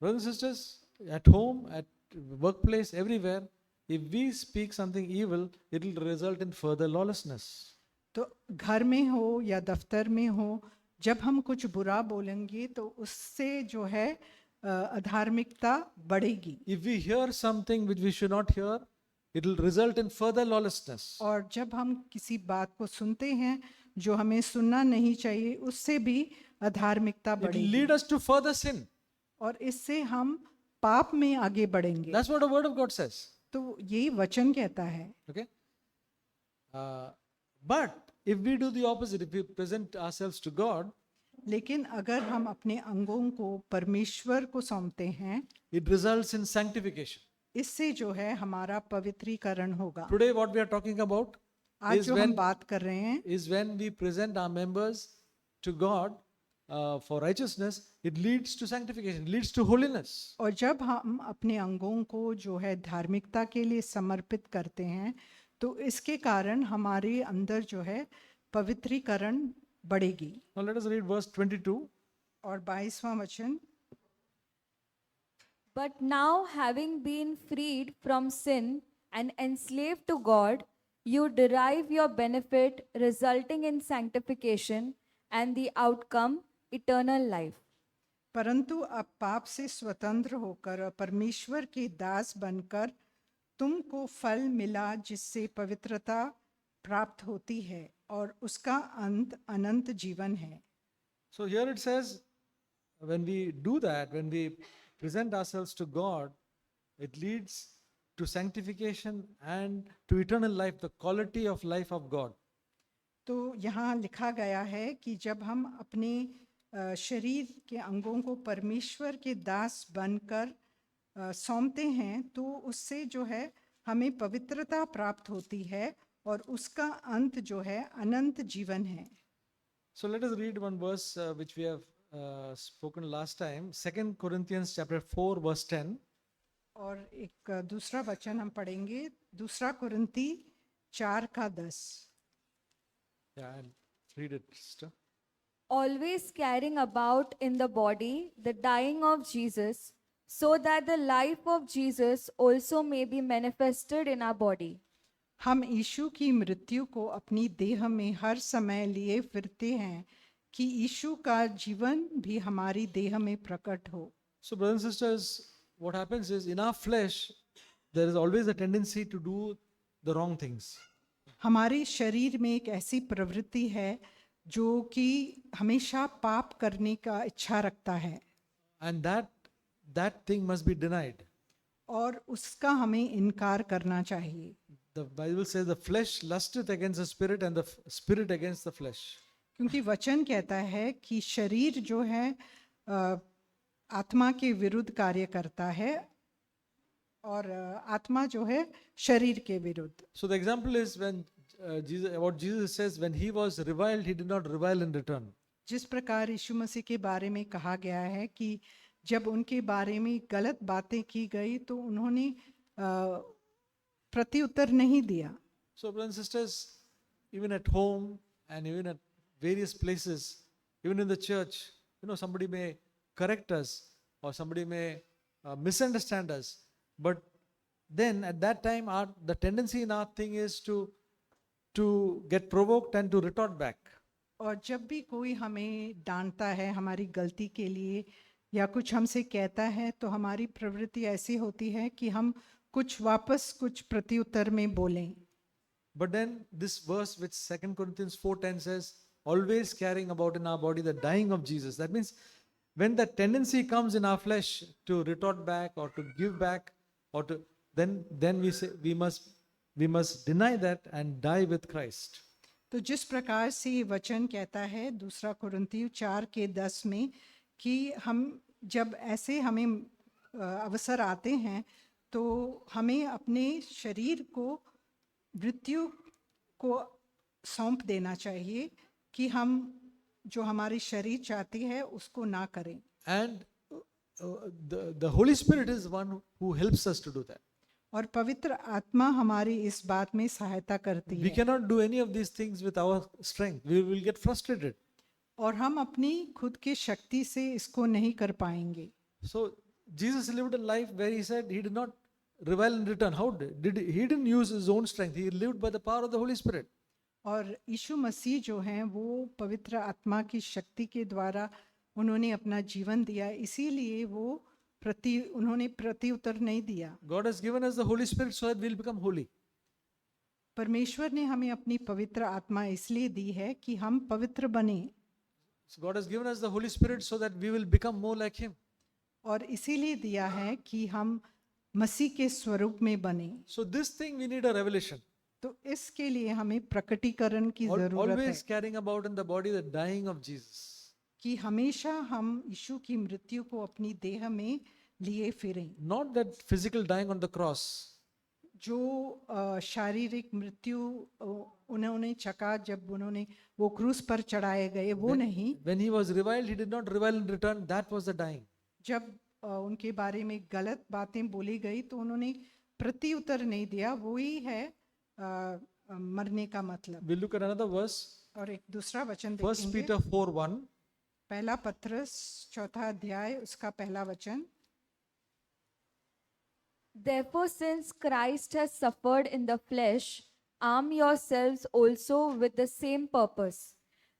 Brothers and sisters, at home, at workplace, everywhere, if we speak something evil, it will result in further lawlessness. तो घर में हो या दफ्तर में हो, जब हम कुछ बुरा बोलेंगे तो उससे जो है अधार्मिकता बढ़ेगी. If we hear something which we should not hear, it will result in further lawlessness. और जब हम किसी बात को सुनते हैं जो हमें सुनना नहीं चाहिए, उससे भी अधार्मिकता It will बढ़ेगी. lead us to further sin. और इससे हम पाप में आगे बढ़ेंगे. That's what the word of God says. तो यही वचन कहता है. Okay? But if we do the opposite, if we present ourselves to God, लेकिन अगर हम अपने अंगों को परमेश्वर को सौंपते हैं, it results in sanctification. इससे जो है हमारा पवित्रीकरण होगा. Today what we are talking about, आज is जो हम when, बात कर रहे हैं is when we present our members to God for righteousness, it leads to sanctification, it leads to holiness. और जब हम अपने अंगों को जो है धार्मिकता के लिए समर्पित करते हैं तो इसके कारण हमारे अंदर जो है पवित्रीकरण बढ़ेगी। Now let us read verse 22. और 22वां वचन, But now, having been freed from sin and enslaved to God, you derive your benefit resulting in sanctification and the outcome eternal life. परंतु अब पाप से स्वतंत्र होकर और परमेश्वर के दास बनकर तुमको फल मिला जिससे पवित्रता प्राप्त होती है और उसका अंत अनंत जीवन है। So here it says, when we do that, when we present ourselves to God, it leads to sanctification and to eternal life, the quality of life of God. तो यहाँ लिखा गया है कि जब हम अपने शरीर के अंगों को परमेश्वर के दास बनकर सौंपते हैं तो उससे जो है हमें पवित्रता प्राप्त होती है और उसका अंत जो है अनंत जीवन है। So let us read one verse which we have spoken last time, 2 Corinthians chapter 4 verse 10. और एक दूसरा वचन हम पढ़ेंगे, 2 कुरिन्ती 4:10। Yeah, I'll read it, sister. Always carrying about in the body the dying of Jesus, so that the life of Jesus also may be manifested in our body. हम यीशु की मृत्यु को अपनी देह में हर समय लिए फिरते हैं कि यीशु का जीवन भी हमारी देह में प्रकट हो। So brothers and sisters, what happens is in our flesh there is always a tendency to do the wrong things. हमारे शरीर में एक ऐसी प्रवृत्ति है जो कि हमेशा पाप करने का इच्छा रखता है And that thing must be denied. और उसका हमें इनकार करना चाहिए। The Bible says the flesh lusteth against the spirit and the spirit against the flesh. क्योंकि वचन कहता है कि शरीर जो है आत्मा के विरुद्ध कार्य करता है और आत्मा जो है शरीर के विरुद्ध। So the example is when Jesus says when he was reviled, he did not revile in return. जिस प्रकार यीशु मसीह के बारे में कहा गया है कि जब उनके बारे में गलत बातें की गई तो उन्होंने प्रत्युत्तर नहीं दिया। So brothers and sisters, even at home and even at various places, even in the church, somebody may correct us or somebody may misunderstand us, but then at that time the tendency in our thing is to get provoked and to retort back. और जब भी कोई हमें डांटता है हमारी गलती के लिए या कुछ हमसे कहता है तो हमारी प्रवृत्ति ऐसी होती है कि हम कुछ वापस कुछ प्रत्युत्तर में बोलें। But then this verse which 2 Corinthians 4:10 says, always carrying about in our body the dying of Jesus. That means when the tendency comes in our flesh to retort back or to give back or to then we say we must deny that and die with Christ. तो जिस प्रकार से ये वचन कहता है 2 कुरिन्थियों 4:10 में कि हम जब ऐसे हमें अवसर आते हैं तो हमें अपने शरीर को मृत्यु को सौंप देना चाहिए कि हम जो हमारी शरीर चाहती है उसको ना करें। And the Holy Spirit is one who helps us to do that. और पवित्र आत्मा हमारी इस बात में सहायता करती We है। cannot do any of these things with our strength. We will get frustrated. और हम अपनी खुद की शक्ति से इसको नहीं कर पाएंगे। So Jesus lived a life where he said he did not revile in return. How did he didn't use his own strength. He lived by the power of the Holy Spirit. और यीशु मसीह जो हैं वो पवित्र आत्मा की शक्ति के द्वारा उन्होंने अपना जीवन दिया, इसीलिए वो उन्होंने प्रत्युत्तर नहीं दिया। God has given us the Holy Spirit so that we'll become holy. परमेश्वर ने हमें अपनी पवित्र आत्मा इसलिए दी है कि हम पवित्र बने। So God has given us the Holy Spirit so that we will become more like him. और इसीलिए दिया है कि हम मसीह के स्वरूप में बने। So this thing we need a revelation. तो इसके लिए हमें प्रकटीकरण की जरूरत है। Always carrying about in the body the dying of Jesus. कि हमेशा हम यीशु की मृत्यु को अपनी देह में लिए फिरें। Not that physical dying on the cross. जो शारीरिक मृत्यु उन्होंने चखा जब उन्होंने वो क्रूस पर चढ़ाए गए, वो नहीं। When he was reviled, he did not revile in return. That was the dying. जब उनके बारे में गलत बातें बोली गई तो उन्होंने प्रत्युत्तर नहीं दिया, वो ही है मरने का मतलब। We'll look at another verse. और एक दूसरा वचन 1 देखेंगे। Peter 4:1. पहला पत्रस 4 अध्याय उसका पहला वचन। Therefore, since Christ has suffered in the flesh, arm yourselves also with the same purpose,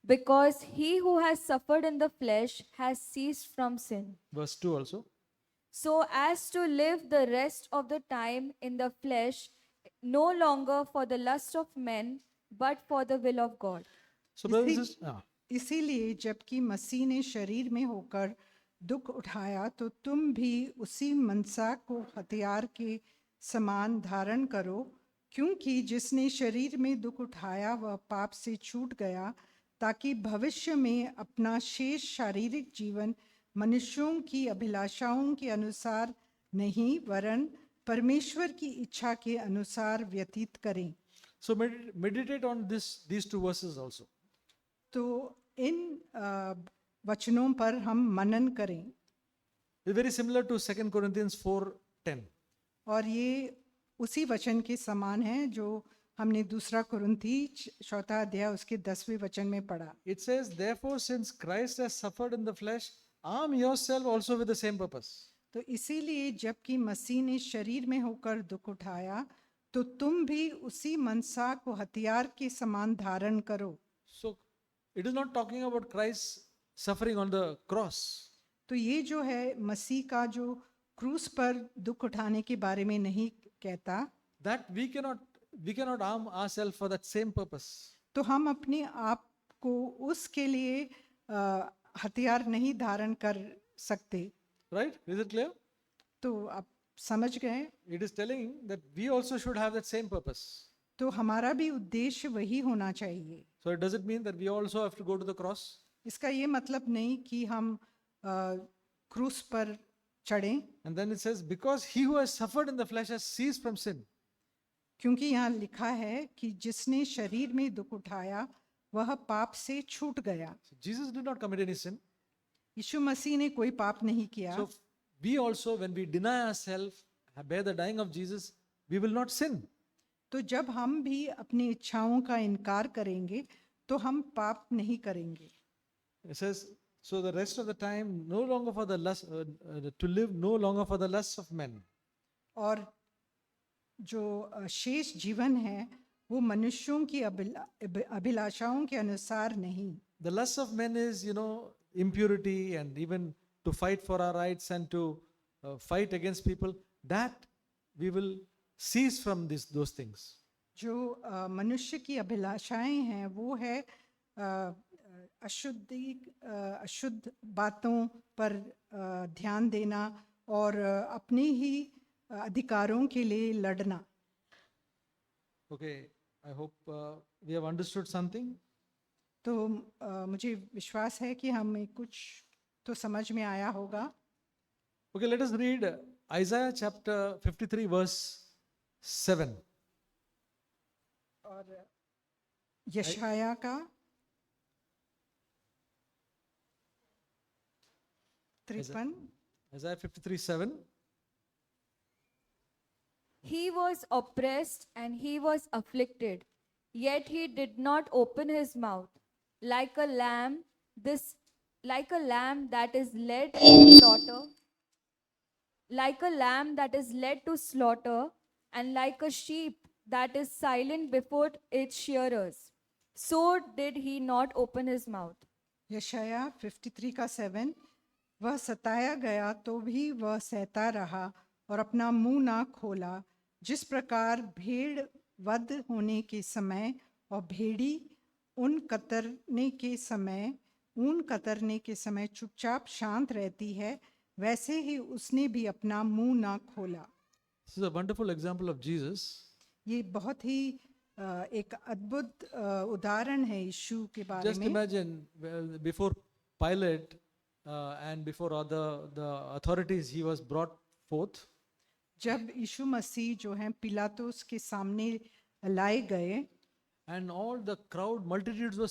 because he who has suffered in the flesh has ceased from sin, Verse 2 also. so as to live the rest of the time in the flesh, no longer for the lust of men, but for the will of God. So brothers and sisters, इसीलिए जबकि मसीह ने शरीर में होकर दुख उठाया तो तुम भी उसी मनसा को हथियार के समान धारण करो, क्योंकि जिसने शरीर में दुख उठाया वह पाप से छूट गया, ताकि भविष्य में अपना शेष शारीरिक जीवन मनुष्यों की अभिलाषाओं के अनुसार नहीं वरन परमेश्वर की इच्छा के अनुसार व्यतीत करें। so meditate on these two verses also. तो इन वचनों पर हम मनन करें। It's very similar to 2 Corinthians 4:10. और ये उसी वचन के समान है जो हमने दूसरा कुरिन्थी 4 अध्याय उसके 10वें वचन में पढ़ा। It says, therefore, since Christ has suffered in the flesh, arm yourself also with the same purpose. तो इसीलिए जबकि मसीह ने शरीर में होकर दुख उठाया तो तुम भी उसी मनसा को हथियार के समान धारण करो। So it is not talking about Christ suffering on the cross. तो ये जो है मसीह का जो क्रूस पर दुख उठाने के बारे में नहीं कहता। That we cannot arm ourselves for that same purpose. तो हम अपने आप को उसके लिए हथियार नहीं धारण कर सकते। Right? Is it clear? तो आप समझ गए? It is telling that we also should have that same purpose. तो हमारा भी उद्देश्य वही होना चाहिए। So does it mean that we also have to go to the cross? इसका ये मतलब नहीं कि हम क्रूस पर चढ़ें। And then it says, because he who has suffered in the flesh has ceased from sin. क्योंकि यहाँ लिखा है कि जिसने शरीर में दुख उठाया वह पाप से छूट गया। So Jesus did not commit any sin. यीशु मसीह ने कोई पाप नहीं किया। So we also, when we deny ourselves, bear the dying of Jesus, we will not sin. तो जब हम भी अपनी इच्छाओं का इनकार करेंगे तो हम पाप नहीं करेंगे। It says, so the rest of the time, no longer for the lust, to live no longer for the lusts of men. और जो शेष जीवन है वो मनुष्यों की अभिलाषाओं के अनुसार नहीं। The lust of men is, impurity and even to fight for our rights and to fight against people. That we will cease from those things. जो मनुष्य की अभिलाषाएं हैं वो है अशुद्ध बातों पर ध्यान देना और अपने ही अधिकारों के लिए लड़ना। Okay, I hope we have understood something. तो मुझे विश्वास है कि हमें कुछ तो समझ में आया होगा। Okay, let us read Isaiah chapter 53 verse 7. और यशाया का 53 Isaiah 53:7. He was oppressed and he was afflicted, yet he did not open his mouth. Like a lamb that is led to slaughter, like a lamb that is led to slaughter, and like a sheep that is silent before its shearers, so did he not open his mouth. यशाया 53 का 7। वह सताया गया तो भी वह सहता रहा और अपना मुंह ना खोला, जिस प्रकार भेड़ वध होने के समय और भेड़ी ऊन कतरने के समय चुपचाप शांत रहती है, वैसे ही उसने भी अपना मुंह ना खोला। This is a wonderful example of Jesus. ये बहुत ही एक अद्भुत उदाहरण है यीशु के बारे Just में। imagine before Pilate and before the authorities he was brought forth. जब यीशु मसीह जो हैं पिलातुस के सामने लाए गए, and all the crowd multitudes were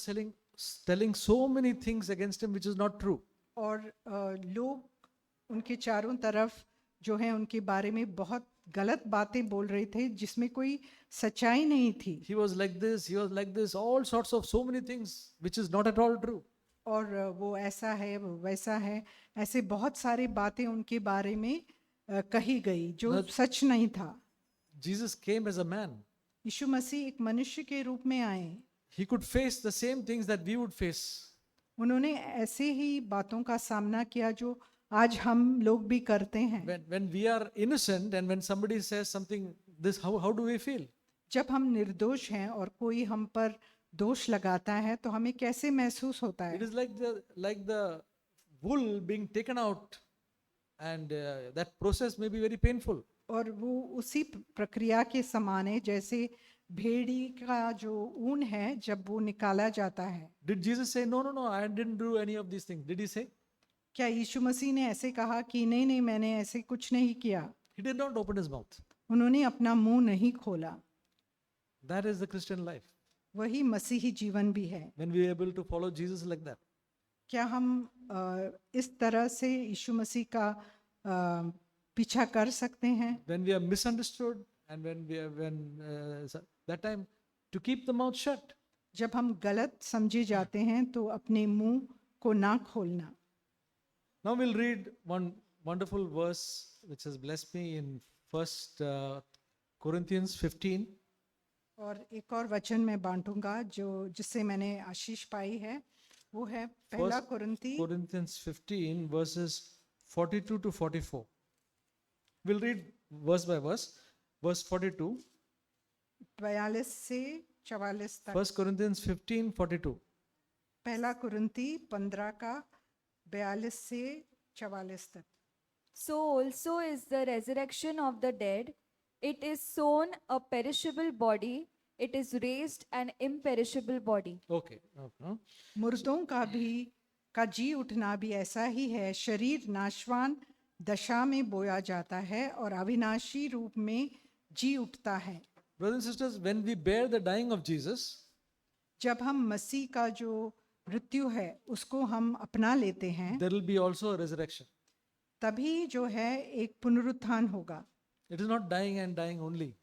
telling so many things against him which is not true. और लोग उनके चारों तरफ जो है उनके बारे में बहुत गलत बातें बोल रहे थे जिसमें कोई सच्चाई नहीं थी. He was like this, he was like this, all sorts of so many things which is not at all true. और वो ऐसा है, वो वैसा है, ऐसे बहुत सारी बातें उनके बारे में कही गई जो सच नहीं था. Jesus came as a man. यीशु मसीह एक मनुष्य के रूप में आए. He could face the same things that we would face. उन्होंने ऐसे ही बातों का सामना किया जो आज हम लोग भी करते हैं. When we are innocent and when somebody says something this, how do we feel? जब हम निर्दोष हैं और कोई हम पर दोष लगाता है तो हमें कैसे महसूस होता है? It is like the wool being taken out, and that process may be very painful. और वो उसी प्रक्रिया के समान है जैसे भेड़ी का जो ऊन है जब वो निकाला जाता है. Did Jesus say no, I didn't do any of these things? Did he say? क्या यीशु मसीह ने ऐसे कहा कि नहीं मैंने ऐसे कुछ नहीं किया? He did not open his mouth. उन्होंने अपना मुंह नहीं खोला. That is the Christian life. वही मसीही जीवन भी है. When we are able to follow Jesus like that. क्या हम इस तरह से यीशु मसीह का पीछा कर सकते हैं? When we are misunderstood and when that time to keep the mouth shut. जब हम गलत समझे जाते हैं तो अपने मुंह को ना खोलना. Now we'll read one wonderful verse which has blessed me in 1 Corinthians 15. और एक और वचन मैं बांटूंगा जो जिससे मैंने आशीष पाई है, वो है पहला Corinthians 15 verses 42 to 44. We'll read verse by verse. Verse 42. 42 से 44 तक. 1 Corinthians 15:42. पहला कुरिन्ती 15 का 42 से 44 तक. So also is the resurrection of the dead. It is sown a perishable body, it is raised an imperishable body. Okay. मुर्दों का जी उठना भी ऐसा ही है. शरीर नाशवान दशा में बोया जाता है और अविनाशी रूप में जी उठता है. Brothers and sisters, when we bear the dying of Jesus, जब हम मसीह का जो मृत्यु है उसको हम अपना लेते हैं, there will be also a resurrection. तभी जो है एक पुनरुत्थान होगा. It is not dying and dying only.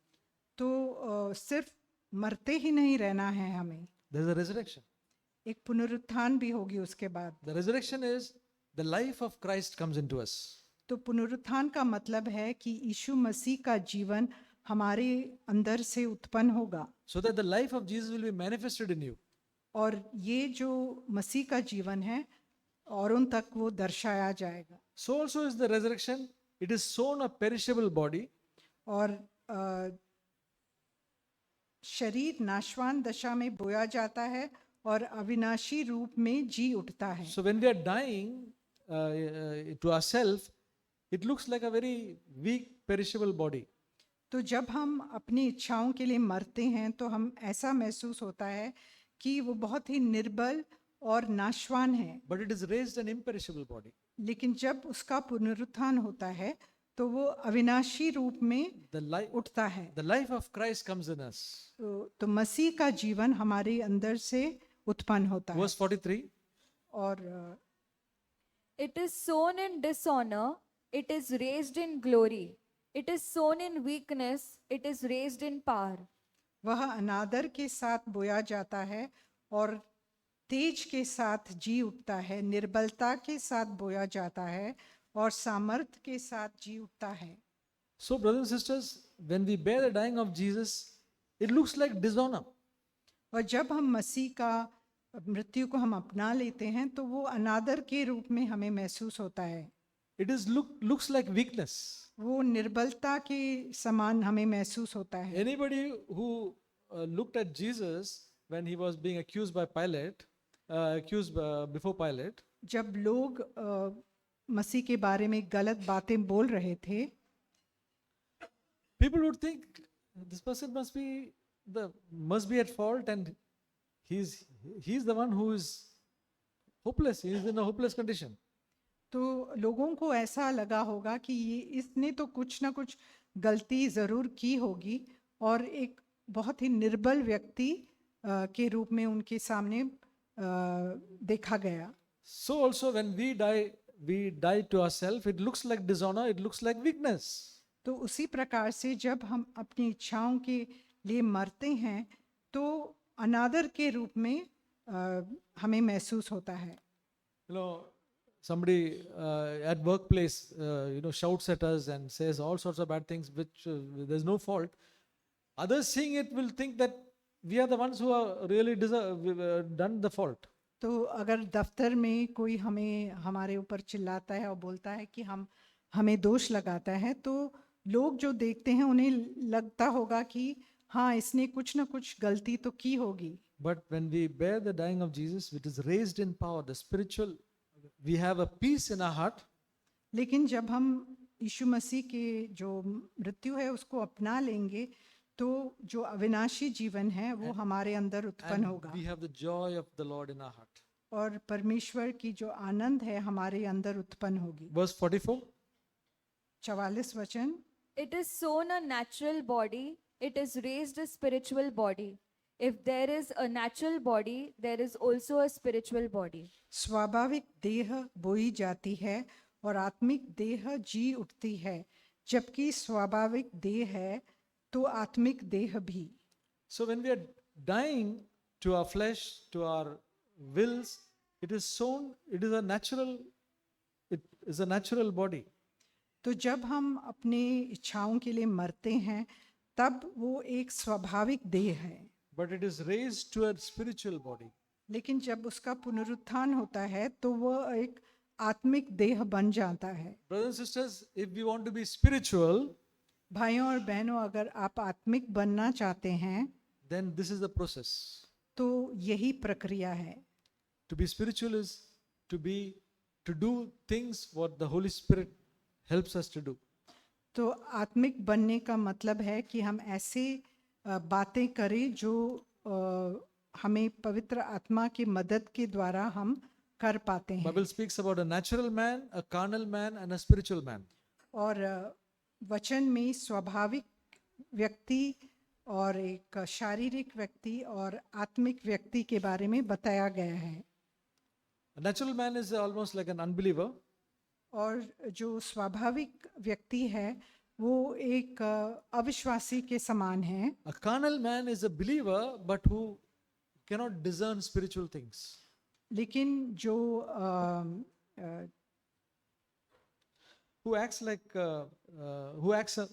तो सिर्फ मरते ही नहीं रहना है हमें. There is a resurrection. एक पुनरुत्थान भी होगी उसके बाद. The resurrection is the life of Christ comes into us. तो पुनरुत्थान का मतलब है कि यीशु मसीह का जीवन हमारे अंदर से उत्पन्न होगा. So that the life of Jesus will be manifested in you. और ये जो मसीह का जीवन है औरों तक वो दर्शाया जाएगा. So also is the resurrection. It is sown a perishable body. और शरीर नाशवान दशा में बोया जाता है और अविनाशी रूप में जी उठता है. So when we are dying to ourselves, it looks like a very weak, perishable body. तो जब हम अपनी इच्छाओं के लिए मरते हैं तो हम ऐसा महसूस होता है कि वो बहुत ही निर्बल और नाशवान है. But it is raised an imperishable body. लेकिन जब उसका पुनरुत्थान होता है तो वो अविनाशी रूप में उठता है. The life of Christ comes in us. तो मसीह का जीवन हमारे अंदर से उत्पन्न होता है. Verse 43. और It is sown in dishonor, it is raised in glory. It is sown in weakness, it is raised in power. वह अनादर के साथ बोया जाता है और तेज के साथ जी उठता है. निर्बलता के साथ बोया जाता है और सामर्थ के साथ जी उठता है. So brothers and sisters, when we bear the dying of Jesus, it looks like dishonor. और जब हम मसीह का मृत्यु को हम अपना लेते हैं तो वो अनादर के रूप में हमें महसूस होता है. It is looks like weakness. वो निर्बलता के समान हमें महसूस होता है. Anybody who looked at Jesus when he was being accused by Pilate, before Pilate, जब लोग मसीह के बारे में गलत बातें बोल रहे थे, people would think this person must be at fault and he's the one who is hopeless. He is in a hopeless condition. तो लोगों को ऐसा लगा होगा कि ये इसने तो कुछ ना कुछ गलती ज़रूर की होगी और एक बहुत ही निर्बल व्यक्ति के रूप में उनके सामने देखा गया. So also when we die to ourselves, it looks like dishonor, it looks like weakness. तो उसी प्रकार से जब हम अपनी इच्छाओं के लिए मरते हैं तो अनादर के रूप में हमें महसूस होता है. You know, somebody at workplace, shouts at us and says all sorts of bad things which there's no fault. Others seeing it will think that we are the ones who are really done the fault. तो अगर दफ्तर में कोई हमारे ऊपर चिल्लाता है और बोलता है कि हमें दोष लगाता है, तो लोग जो देखते हैं उन्हें लगता होगा कि हाँ, इसने कुछ ना कुछ गलती तो की होगी. But when we bear the dying of Jesus, which is raised in power, the spiritual, we have a peace in our heart. लेकिन जब हम यीशु मसीह के जो मृत्यु है उसको अपना लेंगे तो जो अविनाशी जीवन है वो हमारे अंदर उत्पन्न होगा. We have the joy of the Lord in our heart. और परमेश्वर की जो आनंद है हमारे अंदर उत्पन्न होगी. Verse 44. 44 वचन. It is sown a natural body, it is raised a spiritual body. If there is a natural body, there is also a spiritual body. स्वाभाविक देह बोई जाती है और आत्मिक देह जी उठती है. जबकि स्वाभाविक देह है तो आत्मिक देह भी. So when we are dying to our flesh, to our wills, it is sown, it is a natural body. तो जब हम अपने इच्छाओं के लिए मरते हैं तब वो एक स्वाभाविक देह है. But it is raised to a spiritual body. लेकिन जब उसका पुनरुत्थान होता है तो वो एक आत्मिक देह बन जाता है. Brothers and sisters, if we want to be spiritual, भाइयों और बहनों, अगर आप आत्मिक बनना चाहते हैं, then this is the process. तो यही प्रक्रिया है. To be spiritual is to do things what the Holy Spirit helps us to do. तो आत्मिक बनने का मतलब है कि हम ऐसे बातें करें जो हमें पवित्र आत्मा की मदद के द्वारा हम कर पाते हैं. Bible speaks about a natural man, a carnal man and a spiritual man. और वचन में स्वाभाविक व्यक्ति और एक शारीरिक व्यक्ति और आत्मिक व्यक्ति के बारे में बताया गया है. A natural man is almost like an unbeliever. और जो स्वाभाविक व्यक्ति है वो एक अविश्वासी के समान है. A carnal man is a believer but who cannot discern spiritual things. लेकिन जो who acts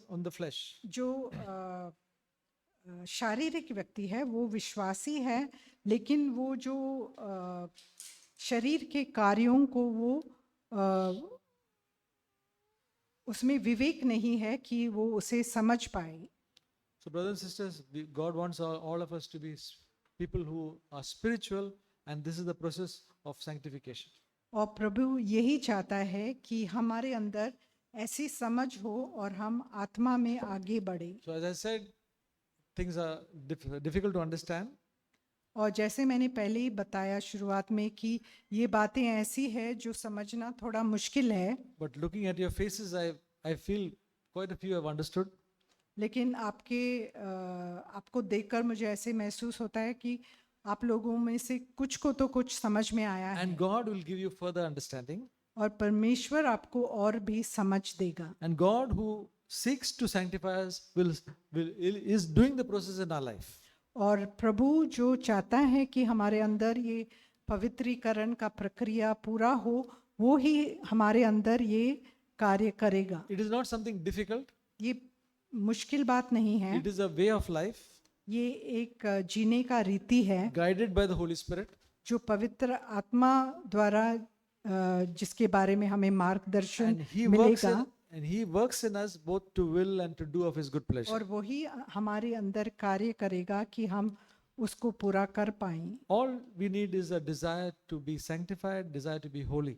on the flesh. जो शारीरिक व्यक्ति है वो विश्वासी है, लेकिन वो जो शरीर के कार्यों को वो उसमें विवेक नहीं है कि वो उसे समझ पाए. So brothers and sisters, God wants all of us to be people who are spiritual, and this is the process of sanctification. और प्रभु यही चाहता है कि हमारे अंदर ऐसी समझ हो और हम आत्मा में आगे बढ़े. So as I said, things are difficult to understand. और जैसे मैंने पहले ही बताया शुरुआत में कि ये बातें ऐसी है जो समझना थोड़ा मुश्किल है. But looking at your faces, I feel quite a few have understood. लेकिन आपको देखकर मुझे ऐसे महसूस होता है कि आप लोगों में से कुछ को तो कुछ समझ में आया है. And God will give you further understanding. और परमेश्वर आपको और भी समझ देगा. And God who seeks to sanctify us is doing the process in our life. और प्रभु जो चाहता है कि हमारे अंदर ये पवित्रीकरण का प्रक्रिया पूरा हो, वो ही हमारे अंदर ये कार्य करेगा. It is not something difficult. ये मुश्किल बात नहीं है. It is a way of life. ये एक जीने का रीति है. Guided by the Holy Spirit. जो पवित्र आत्मा द्वारा जिसके बारे में हमें मार्गदर्शन मिलेगा. And he works in us both to will and to do of his good pleasure. और वही हमारे अंदर कार्य करेगा कि हम उसको पूरा कर पाएं. All we need is a desire to be sanctified, desire to be holy.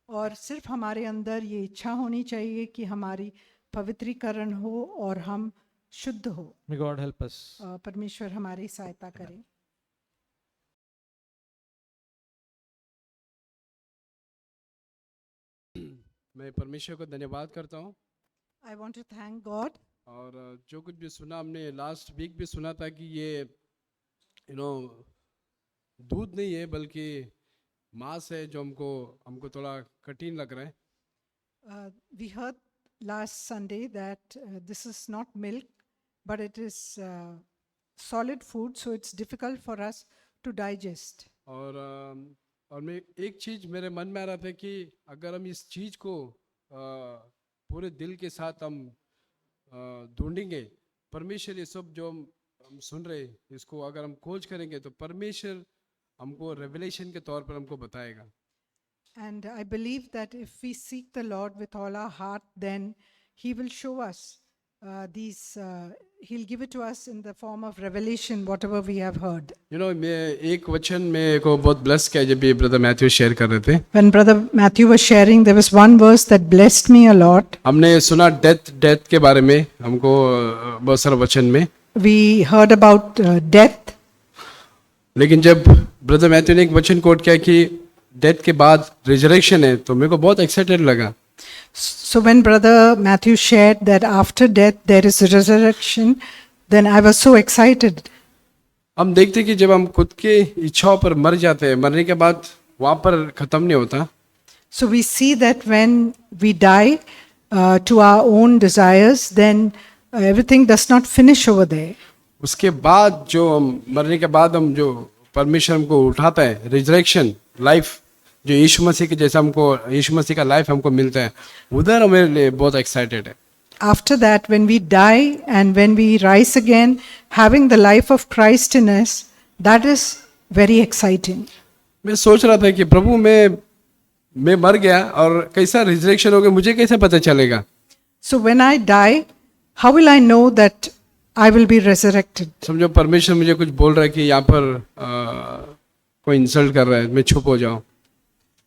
और सिर्फ हमारे अंदर ये इच्छा होनी चाहिए कि हमारी पवित्रीकरण हो और हम शुद्ध हो. May God help us. परमेश्वर हमारी सहायता करे. मैं परमेश्वर को धन्यवाद करता हूँ. I want to thank God. और जो कुछ भी सुना हमने लास्ट वीक भी सुना था कि ये दूध नहीं है बल्कि मांस है जो हमको थोड़ा कठिन लग रहा है. We heard last Sunday that this is not milk, but it is solid food, so it's difficult for us to digest. और मैं एक चीज़ मेरे मन में आ रहा था कि अगर हम इस चीज़ को पूरे दिल के साथ हम ढूंढेंगे, परमेश्वर ये सब जो हम सुन रहे इसको अगर हम खोज करेंगे तो परमेश्वर हमको रेवलेशन के तौर पर हमको बताएगा. And I believe that if we seek the Lord with all our heart, then He will show us He'll give it to us in the form of revelation, whatever we have heard. मैं एक वचन में को बहुत bless किया जब ये brother Matthew share कर रहे थे. When Brother Matthew was sharing, there was one verse that blessed me a lot. हमने सुना डेथ के बारे में, हमको बहुत सारा वचन में We heard about death. लेकिन जब ब्रदर मैथ्यू ने एक वचन कोट किया कि डेथ के बाद रिजरेक्शन है, तो मेरे को बहुत एक्साइटेड लगा. So when Brother Matthew shared that after death there is a resurrection, then I was so excited. हम देखते कि जब हम खुद के इच्छाओं पर मर जाते हैं, मरने के बाद वहाँ पर खत्म नहीं होता. So we see that when we die to our own desires, then everything does not finish over there. उसके बाद जो हम मरने के बाद हम जो परमेश्वर हमको उठाता है, रिजरेक्शन लाइफ जो यीशु मसीह के जैसा हमको यीशु मसीह का लाइफ हमको मिलता है, उधर मेरे लिए बहुत एक्साइटेड है. After that, when we die and when we rise again, having the life of Christ in us, that is very exciting. मैं सोच रहा था कि प्रभु मैं मर गया और कैसा रिजरेक्शन होगा, मुझे कैसे पता चलेगा. So when I die, how will I know that I will be resurrected? समझो परमेश्वर मुझे कुछ बोल रहा है कि यहाँ पर कोई इंसल्ट कर रहा है, मैं चुप हो जाऊं.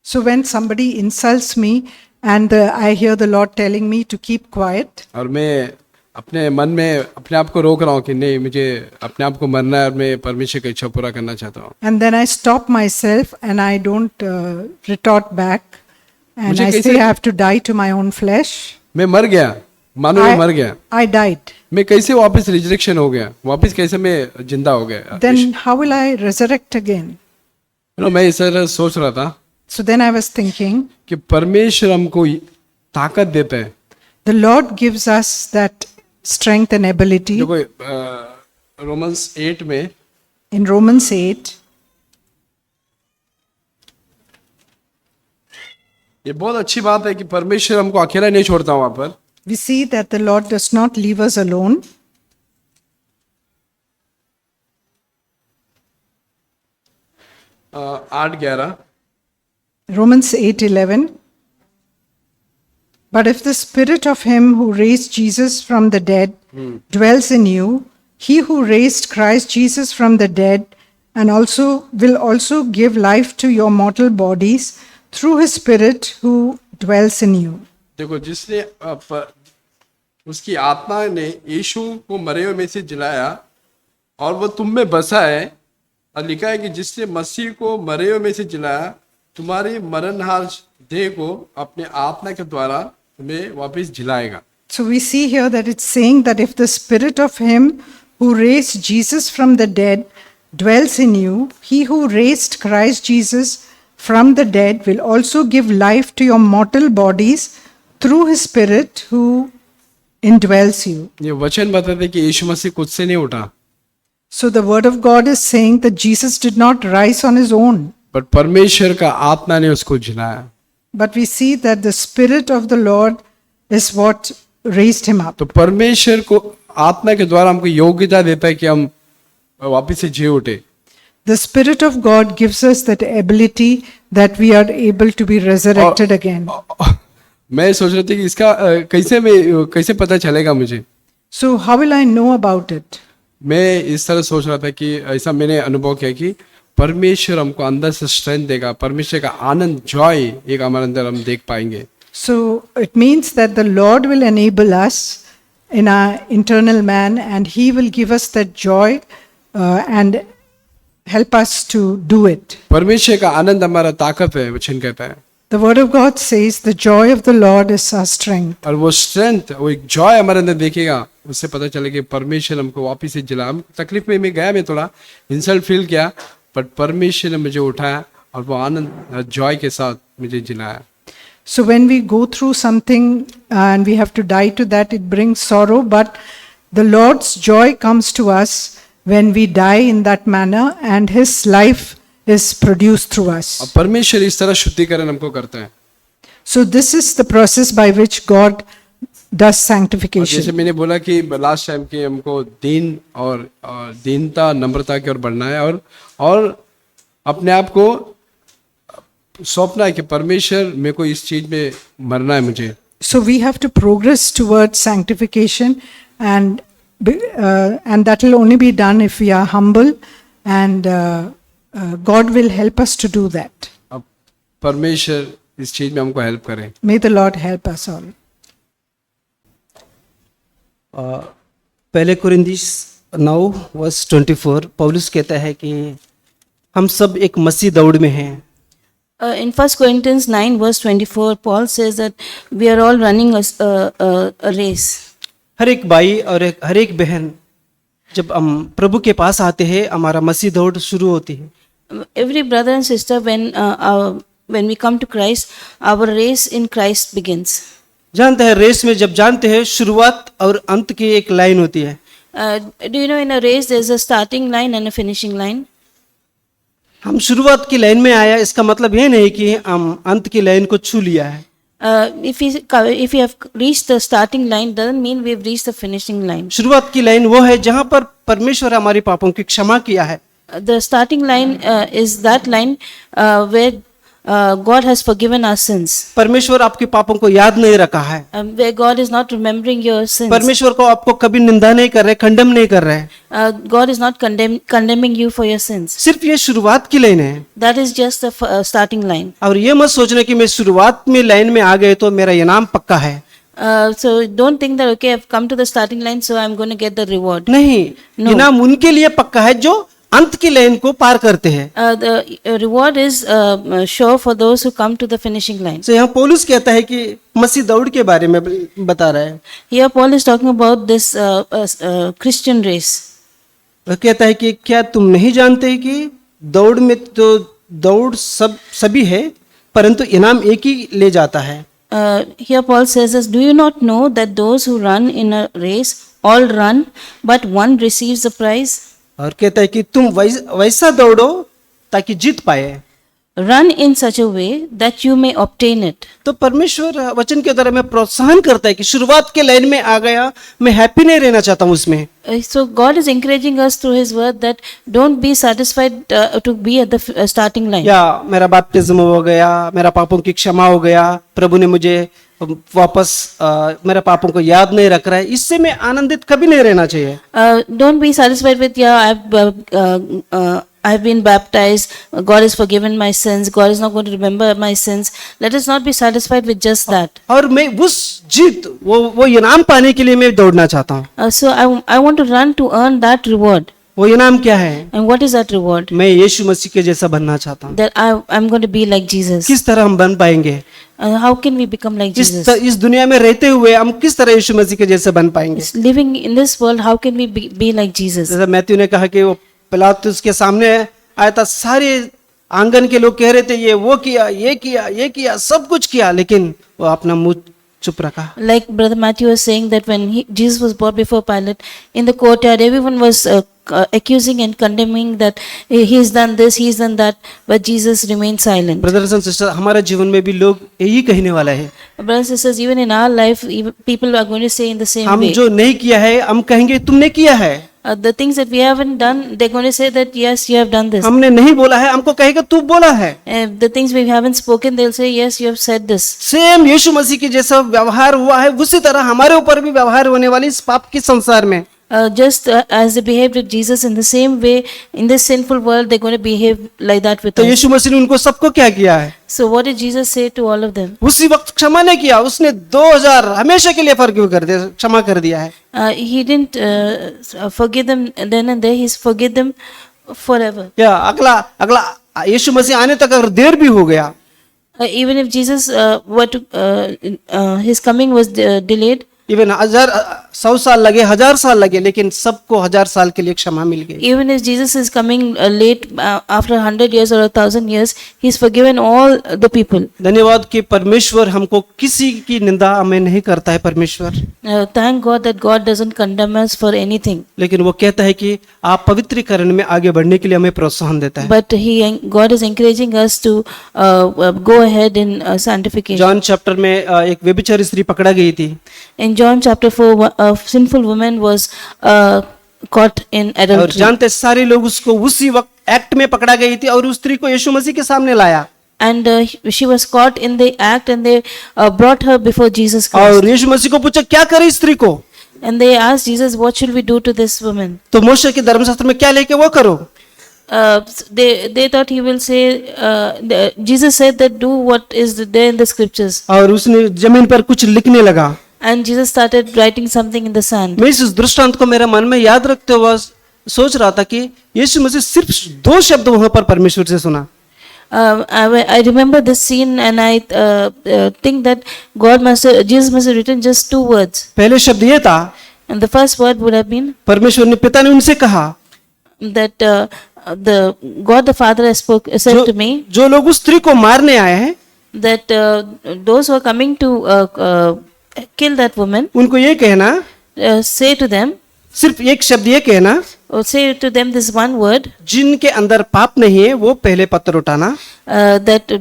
So when somebody insults me and I hear the Lord telling me to keep quiet, और मैं अपने मन में अपने आप को रोक रहा हूँ कि नहीं, मुझे अपने आप को मरना है और मैं परमेश्वर की इच्छा पूरा करना चाहता हूँ. and then I stop myself and I don't retort back and I say I have to die to my own flesh. मैं मर गया, मानो मैं मर गया. I died. मैं कैसे वापस रिजरेक्शन हो गया, वापस कैसे मैं जिंदा हो गया. Then how will I resurrect again? मैं इस तरह सोच रहा था. So then I was thinking कि परमेश्वर हमको ताकत देता है. The Lord gives us that strength and ability. देखो रोमन्स 8 में, in Romans 8, ये बहुत अच्छी बात है कि परमेश्वर हमको अकेला नहीं छोड़ता. वहां पर we see that the Lord does not leave us alone. uh, 8:11 Romans 8:11. But if the spirit of him who raised Jesus from the dead dwells in you, he who raised Christ Jesus from the dead and will also give life to your mortal bodies through his spirit who dwells in you. देखो जिसने उसकी आत्मा ने यीशु को मरे हुए में से जिलाया और वो तुम में बसा है, और लिखा है कि जिसने मसीह को मरे हुए में से जिलाया, तुम्हारी मरणहार देह को अपने आत्मा के द्वारा तुम्हें वापस जिलाएगा. So we see here that it's saying that if the spirit of him who raised Jesus from the dead dwells in you, he who raised Christ Jesus from the dead will also give life to your mortal bodies through his spirit who indwells you. ये वचन बताते हैं कि यीशु मसीह खुद से नहीं उठा. So the word of God is saying that Jesus did not rise on his own. But परमेश्वर का आत्मा ने उसको जिलाया. But we see that the spirit of the Lord is what raised him up. तो परमेश्वर को आत्मा के द्वारा हमको योग्यता देता है कि हम वापस से जी उठे. The spirit of God gives us that ability that we are able to be resurrected again. मैं सोच रहा था कि इसका कैसे पता चलेगा मुझे. So how will I know about it? मैं इस तरह सोच रहा था कि ऐसा मैंने अनुभव किया कि परमेश्वर हमको अंदर से स्ट्रेंथ देगा, परमेश्वर का आनंद, जॉय एक हमारे अंदर हम देख पाएंगे. So it means that the Lord will enable us in our internal man and he will give us that joy and help us to do it. परमेश्वर का आनंद हमारा ताकत है, वचन कहता है. The word of God says the joy of the Lord is our strength. और वो स्ट्रेंथ, वो एक जॉय हमारे अंदर देखेगा उससे पता चला कि परमेश्वर हमको वापिस से जिला। तकलीफ में मैं गया, मैं थोड़ा इंसल्ट फील किया, बट परमेश्वर ने मुझे उठाया और वो आनंद जॉय के साथ मुझे जिलाया। So when we go through something and we have to die to that, it brings sorrow, but the Lord's joy comes to us when we die in that manner and His life is produced through us. अब परमेश्वर इस तरह शुद्धिकरण हमको करते हैं। So this is the process by which God does और sanctification. जैसे मैंने बोला कि लास्ट टाइम कि हमको दीन और दीनता नम्रता की ओर बढ़ना है और अपने आप को सौंपना है कि परमेश्वर मेरे को इस चीज में मरना है मुझे। So we have to progress towards sanctification, and that will only be done if we are humble, and God will help us to do that. अब परमेश्वर इस चीज में हमको हेल्प करे। May the Lord help us all. पहले कुरिन्थियों 9:24 पौलुस कहता है कि हम सब एक मसीह दौड़ में हैं। In 1 Corinthians 9:24, Paul says that we are all running a race. हर एक भाई और हर एक बहन जब हम प्रभु के पास आते हैं, हमारा मसीह दौड़ शुरू होती है। Every brother and sister, when we come to Christ, our race in Christ begins. जानते हैं रेस में जब जानते हैं शुरुआत और अंत की एक लाइन होती है। Do you know in a race there's a starting line and a finishing line? हम शुरुआत की लाइन में आया, इसका मतलब ये नहीं कि हम अंत की लाइन को छू लिया है। If we have reached the starting line, doesn't mean we've reached the finishing line. शुरुआत की लाइन वो है जहाँ पर परमेश्वर हमारे पापों की क्षमा किया है। The starting line is that line where God has forgiven our sins. परमेश्वर आपके पापों को याद नहीं रखा है। Where God is not remembering your sins. परमेश्वर को आपको कभी निंदा नहीं कर रहे, खंडन नहीं कर रहे। God is not condemning you for your sins. सिर्फ ये शुरुआत की लाइन है। That is just the starting line. और ये मत सोचना कि मैं शुरुआत में लाइन में आ गए तो मेरा इनाम पक्का है। So don't think that okay, I've come to the starting line, so I'm going to get the reward. नहीं, इनाम उनके लिए पक्का है जो अंत की लाइन को पार करते हैं। The reward is sure for those who come to the finishing line. So यहाँ पौलुस कहता है कि मसीह दौड़ के बारे में बता रहा है। Here Paul is talking about this Christian race. वह कहता है कि क्या तुम नहीं जानते कि दौड़ में तो दौड़ सभी है, परंतु इनाम एक ही ले जाता है। Here Paul says, do you not know that those who run in a race all run, but one receives the prize? और कहता है कि तुम वैसा दौड़ो ताकि जीत पाए। Run in such a way that you may obtain it. तो परमेश्वर वचन के द्वारा में प्रोत्साहन करता है कि शुरुआत के लाइन में आ गया, मैं हैप्पी नहीं रहना चाहता हूँ उसमें। So God is encouraging us through His word that don't be satisfied to be at the starting line. या मेरा बपतिस्म हो गया, मेरा पापों की क्षमा हो गया, प्रभु ने मुझे वापस मेरे पापों को याद नहीं रख रहा है, इससे मैं आनंदित कभी नहीं रहना चाहिए। Don't be satisfied with I've been baptized, God has forgiven my sins, God is not going to remember my sins. Let us not be satisfied with just that. और मैं उस जीत वो इनाम पाने के लिए मैं दौड़ना चाहता हूँ। So I want to run to earn that reward. वो इनाम क्या है? And what is that reward? मैं यीशु मसीह के जैसा बनना चाहता हूँ। That I'm going to be like Jesus. किस तरह हम बन पाएंगे? How can we become like Jesus? इस दुनिया में रहते हुए हम किस तरह यीशु मसीह के जैसे बन पाएंगे? Living in this world, how can we be like Jesus? जैसा मैथ्यू ने कहा कि वो पिलातुस के सामने आया था, सारे आंगन के लोग कह रहे थे ये वो किया, ये किया, ये किया, सब कुछ किया, लेकिन वो अपना मुंह चुप रखा। Like Brother Matthew was saying that when Jesus was brought before Pilate in the courtyard, everyone was accusing and condemning that he's done this, he's done that, but Jesus remained silent. Brothers and sisters, हमारे जीवन में भी लोग यही कहने वाला है। Brothers and sisters, even in our life, people are going to say in the same way. हम जो नहीं किया है, हम कहेंगे तुमने किया है। The things that we haven't done, they're going to say that yes, you have done this. हमने नहीं बोला है, हमको कहेगा तू बोला है। The things we haven't spoken, they'll say yes, you have said this. Same Yeshu Masih के जैसा व्यवहार हुआ है, उसी तरह हमारे ऊपर भी व्यवहार होने वाली इस पाप के संसार में। Just as they behaved with Jesus, in the same way, in this sinful world, they're going to behave like that with us. तो यीशु मसीह ने उनको सबको क्या किया है? So what did Jesus say to all of them? उसी वक्त क्षमा नहीं किया, उसने 2000 हमेशा के लिए फॉरगिव कर दिया, क्षमा कर दिया है। He didn't forgive them then and there, he's forgive them forever. या अगला यीशु मसीह आने तक अगर देर भी हो गया, Even if Jesus his coming was delayed, even 100 साल लगे, 1000 साल लगे, लेकिन सबको 1000 साल के लिए क्षमा मिल गई। Even if Jesus is coming late after 100 years or 1,000 years, He's forgiven all the people. धन्यवाद कि परमेश्वर हमको किसी की निंदा हमें नहीं करता है परमेश्वर। Thank God that God doesn't condemn us for anything. लेकिन वो कहता है कि आप पवित्रीकरण में आगे बढ़ने के लिए हमें प्रोत्साहन देता है। But God is encouraging us to go ahead in sanctification. John chapter में एक व्यभिचारी स्त्री पकड़ा गई थी। In John chapter 4, a sinful woman was caught in और adultery. जानते सारे लोग उसको उसी वक्त एक्ट में पकड़ा गई थी और उस स्त्री को यीशु मसीह के सामने लाया। And she was caught in the act, and they brought her before Jesus Christ. और यीशु मसीह को पूछा क्या करे इस स्त्री को? And they asked Jesus, "What should we do to this woman?" तो मूसा के धर्मशास्त्र में क्या लेके वो करो? They thought he will say. Jesus said that do what is there in the scriptures. और उसने जमीन पर कुछ लिखने लगा। And Jesus started writing something in the sand. मैं इस दृष्टांत को मेरे मन में याद रखते हुए सोच रहा था कि यीशु मसीह सिर्फ 2 शब्द वहां पर परमेश्वर से सुना। I remember this scene, and I think that Jesus must have written just 2 words. पहले शब्द ये था, And the first word would have been परमेश्वर ने पिता ने उनसे कहा that God the Father has said to me जो लोग उस स्त्री को मारने आए हैं that those who are coming to kill that woman, उनको ये कहना, say to them, सिर्फ एक शब्द ये कहना, or say to them this one word, जिनके अंदर पाप नहीं है वो पहले पत्थर उठाना। that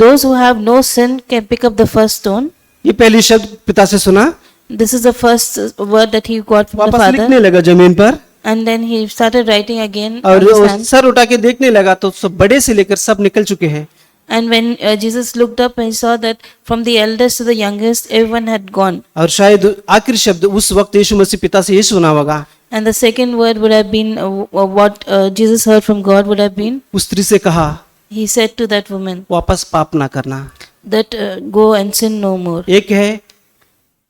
those who have no sin can pick up the first stone. ये पहली शब्द पिता से सुना। This is the first word that he got from the वापस Father. लिखने लगा जमीन पर। And then he started writing again on और the वो sand. सर उठा के देखने लगा तो सब बड़े से लेकर सब निकल चुके हैं। And when Jesus looked up and saw that from the eldest to the youngest, everyone had gone. और शायद आखिरी शब्द उस वक्त यीशु मसीह पिता से ये सुना होगा। And the second word would have been what Jesus heard from God would have been. उस स्त्री से कहा, He said to that woman वापस पाप ना करना। that go and sin no more. एक है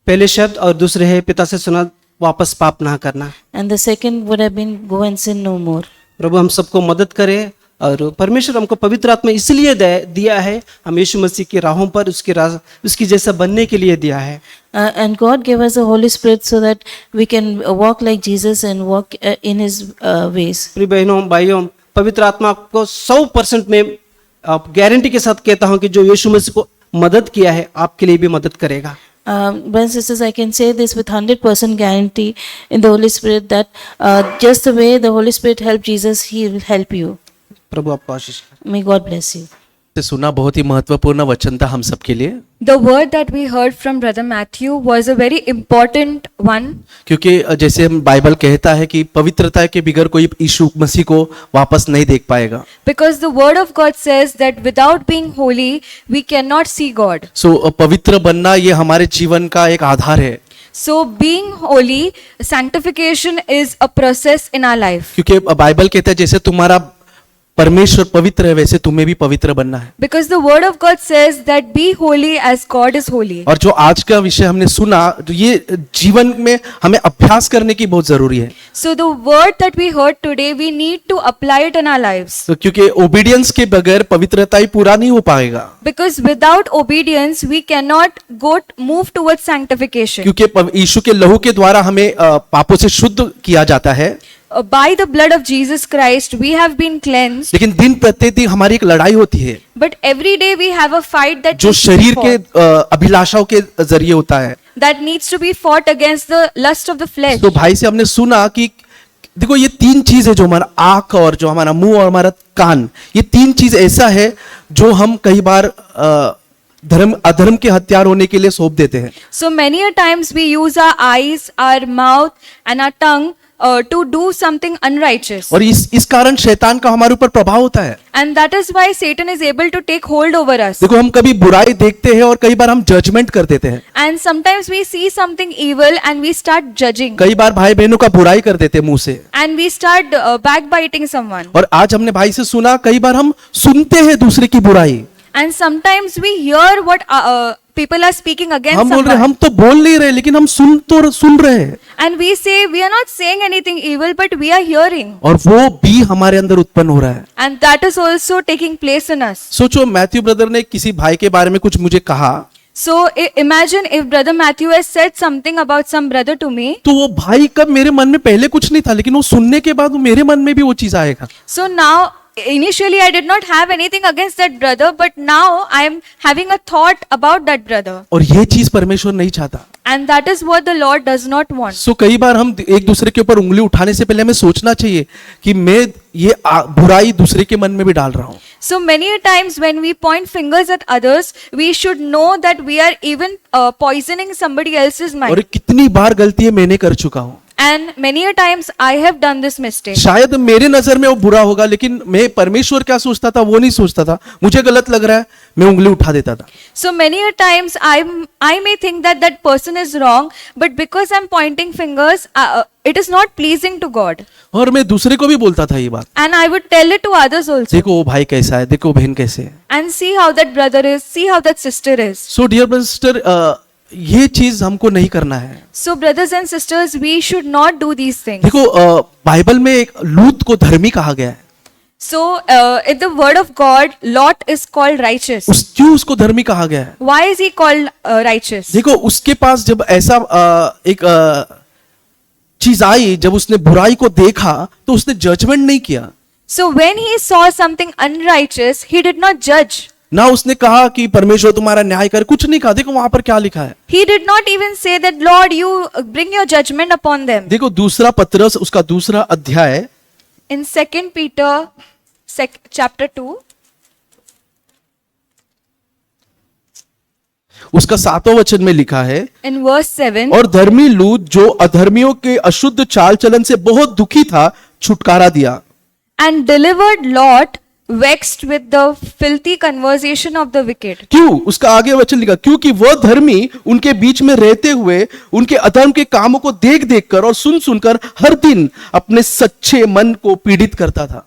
पहले शब्द और दूसरे है पिता से सुना वापस पाप ना करना। And the second would have been go and sin no more. प्रभु हम सबको मदद करे और परमेश्वर हमको पवित्र आत्मा इसलिए दिया है, हम यीशु मसीह की राहों पर उसकी जैसा बनने के लिए दिया है। And God gave us the Holy Spirit so that we can walk like Jesus and walk in His ways. प्रिय बहनों भाइयों, पवित्र आत्मा को 100% में गारंटी के साथ कहता हूँ कि जो यीशु मसीह को मदद किया है आपके लिए भी मदद करेगा। Brothers and sisters, I can say this with 100% guarantee in the Holy Spirit that just the way the Holy Spirit helped Jesus, He will help you. प्रभु आपको आशीष करे। May God bless you. सुना बहुत ही महत्वपूर्ण वचन था हम सबके लिए, The word that we heard from Brother Matthew was a very important one. क्योंकि जैसे हम बाइबल कहता है कि पवित्रता के बिगर कोई यीशु मसीह को वापस नहीं देख पाएगा। Because the word of God says that without being holy, we cannot see God. सो पवित्र बनना ये हमारे जीवन का एक आधार है। So being holy, sanctification is a process in our life. क्योंकि बाइबल कहता है जैसे तुम्हारा परमेश्वर पवित्र है वैसे तुम्हें भी पवित्र बनना है। Because the word of God says that be holy as God is holy. और जो आज का विषय हमने सुना, तो ये जीवन में हमें अभ्यास करने की बहुत जरूरी है। So the word that we heard today, we need to apply it in our lives. तो क्योंकि ओबीडियंस के बगैर पवित्रता ही पूरा नहीं हो पाएगा। Because without obedience, we cannot move towards sanctification. क्योंकि यीशु के लहू के द्वारा हमें पापों से शुद्ध किया जाता है। By the blood of Jesus Christ, we have been cleansed. लेकिन दिन प्रतिदिन हमारी एक लड़ाई होती है But every day we have a fight that जो needs to be शरीर के fought. अभिलाषाओं के जरिए होता है। That needs to be fought against the lust of the flesh. तो भाई से हमने सुना कि देखो ये 3 चीज है, जो हमारा आंख और जो हमारा मुंह और हमारा कान, ये 3 चीज ऐसा है जो हम कई बार धर्म अधर्म के हथियार होने के लिए सौंप देते हैं। So many a times we use our eyes, our mouth, and our tongue to do something unrighteous. और इस कारण शैतान का हमारे ऊपर प्रभाव होता है। And that is why Satan is able to take hold over us. देखो हम कभी बुराई देखते हैं और कई बार हम जजमेंट कर देते हैं। And sometimes we see something evil and we start judging. कई बार भाई बहनों का बुराई कर देते हैं मुंह से। And we start backbiting someone. और आज हमने भाई से सुना, कई बार हम सुनते हैं दूसरे की बुराई। And sometimes we hear what people are speaking against हम बोल रहे someone. हम तो बोल नहीं रहे लेकिन हम सुन रहे हैं। And we say we are not saying anything evil, but we are hearing. और वो भी हमारे अंदर उत्पन्न हो रहा है। And that is also taking place in us. सोचो मैथ्यू ब्रदर ने किसी भाई के बारे में कुछ मुझे कहा। So imagine if Brother Matthew has said something about some brother to me. तो वो भाई कब मेरे मन में पहले कुछ नहीं था, लेकिन वो सुनने के बाद वो मेरे मन में भी वो चीज आएगा. So now, initially I did not have anything against that brother, but now I am having a thought about that brother. और ये चीज परमेश्वर नहीं चाहता. And that is what the Lord does not want. सो कई बार हम एक दूसरे के ऊपर उंगली उठाने से पहले हमें सोचना चाहिए कि मैं ये बुराई दूसरे के मन में भी डाल रहा हूँ. So many a times when we point fingers at others, we should know that we are even poisoning somebody else's mind. और कितनी बार गलती है मैंने कर चुका हूँ. And many a times I have done this mistake. शायद मेरे नजर में वो बुरा होगा, लेकिन मैं परमेश्वर क्या सोचता था वो नहीं सोचता था. मुझे गलत लग रहा है, मैं उंगली उठा देता था. So many a times I may think that that person is wrong, but because I'm pointing fingers, it is not pleasing to God. और मैं दूसरे को भी बोलता था ये बात. And I would tell it to others also. देखो वो भाई कैसा है, देखो बहन कैसे है. And see how that brother is, see how that sister is. So dear brother sister, ये चीज हमको नहीं करना है. So brothers and sisters, we should not do these things. देखो बाइबल में एक लूत को धर्मी कहा गया है. So in the word of God, Lot is called righteous. क्यों उसको धर्मी कहा गया है? Why is he called righteous? देखो उसके पास जब ऐसा एक चीज आई, जब उसने बुराई को देखा तो उसने जजमेंट नहीं किया. So when he saw something unrighteous, he did not judge. ना उसने कहा कि परमेश्वर तुम्हारा न्याय कर, कुछ नहीं कहा. देखो वहां पर क्या लिखा है. He did not even say that Lord, you bring your judgment upon them. देखो दूसरा पत्रस उसका दूसरा अध्याय In 2 Peter chapter 2, उसका 7वां वचन में लिखा है, in verse 7, और धर्मी लूत जो अधर्मियों के अशुद्ध चाल चलन से बहुत दुखी था, छुटकारा दिया. and delivered Lot, vexed with the filthy conversation of the wicked. क्यों? उसका आगे वचन लिखा, क्योंकि वह धर्मी उनके बीच में रहते हुए उनके अधर्म के कामों को देख देख कर और सुन सुनकर हर दिन अपने सच्चे मन को पीड़ित करता था.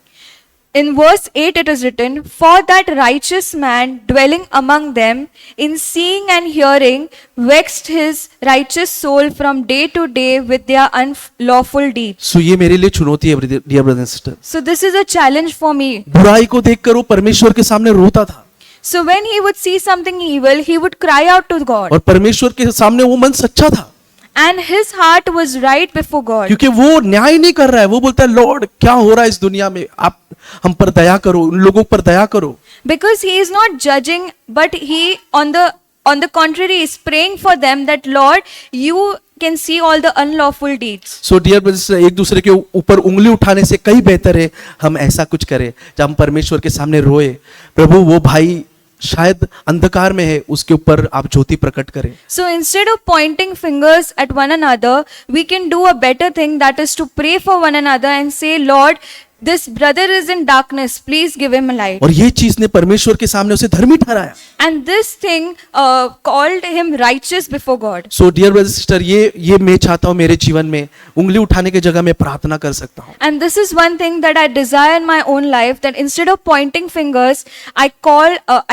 In verse 8 it is written, for that righteous man dwelling among them, in seeing and hearing, vexed his righteous soul from day to day with their unlawful deeds. सो ये मेरे लिए चुनौती है dear brother and sister. So this is a challenge for me. बुराई को देखकर वो परमेश्वर के सामने रोता था. So when he would see something evil, he would cry out to God. और परमेश्वर के सामने वो मन सच्चा था. And his heart was right before God. क्योंकि वो न्याय नहीं कर रहा है, वो बोलता है लॉर्ड क्या हो रहा है इस दुनिया में, आप हम पर दया करो, उन लोगों पर दया करो. Because he is not judging, but he on the contrary is praying for them that Lord, you can see all the unlawful deeds. So dear brothers, एक दूसरे के ऊपर उंगली उठाने से कहीं बेहतर है हम ऐसा कुछ करें जब हम परमेश्वर के सामने रोए, प्रभु वो भाई शायद अंधकार में है, उसके ऊपर आप ज्योति प्रकट करें. So instead of pointing fingers at one another, we can do a better thing, that is to pray for one another and say, Lord, this brother is in darkness, please give him a light. और ये चीज ने परमेश्वर के सामने उसे धर्मी ठहराया. And this thing called him righteous before God. So dear brother sister, ये मैं चाहता हूँ मेरे जीवन में उंगली उठाने की जगह मैं प्रार्थना कर सकता हूँ. And this is one thing that I desire in my own life, that instead of pointing fingers, I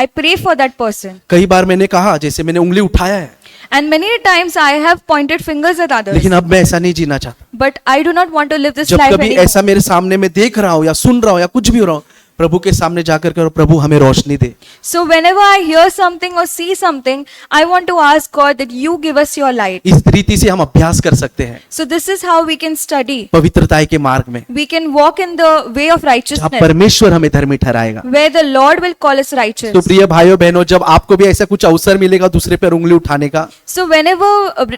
pray for that person. कई बार मैंने कहा, जैसे मैंने उंगली उठाया है, And many times I have pointed fingers at others. लेकिन अब मैं ऐसा नहीं जीना चाहता. But I do not want to live this जब life कभी anymore. ऐसा मेरे सामने मैं देख रहा हूँ या सुन रहा हूँ या कुछ भी हो रहा हूँ, प्रभु के सामने जाकर करो, प्रभु हमें रोशनी दे. So whenever I hear something or see something, I want to ask God that you give us your light. इस रीति से हम अभ्यास कर सकते हैं So this is how we can study. पवित्रता के मार्ग में, We can walk in the way of जहाँ righteousness, परमेश्वर हमें धर्मी ठहराएगा. where the Lord will call us righteous. तो प्रिय भाइयों बहनों, जब आपको भी ऐसा कुछ अवसर मिलेगा दूसरे पर उंगली उठाने का, So whenever,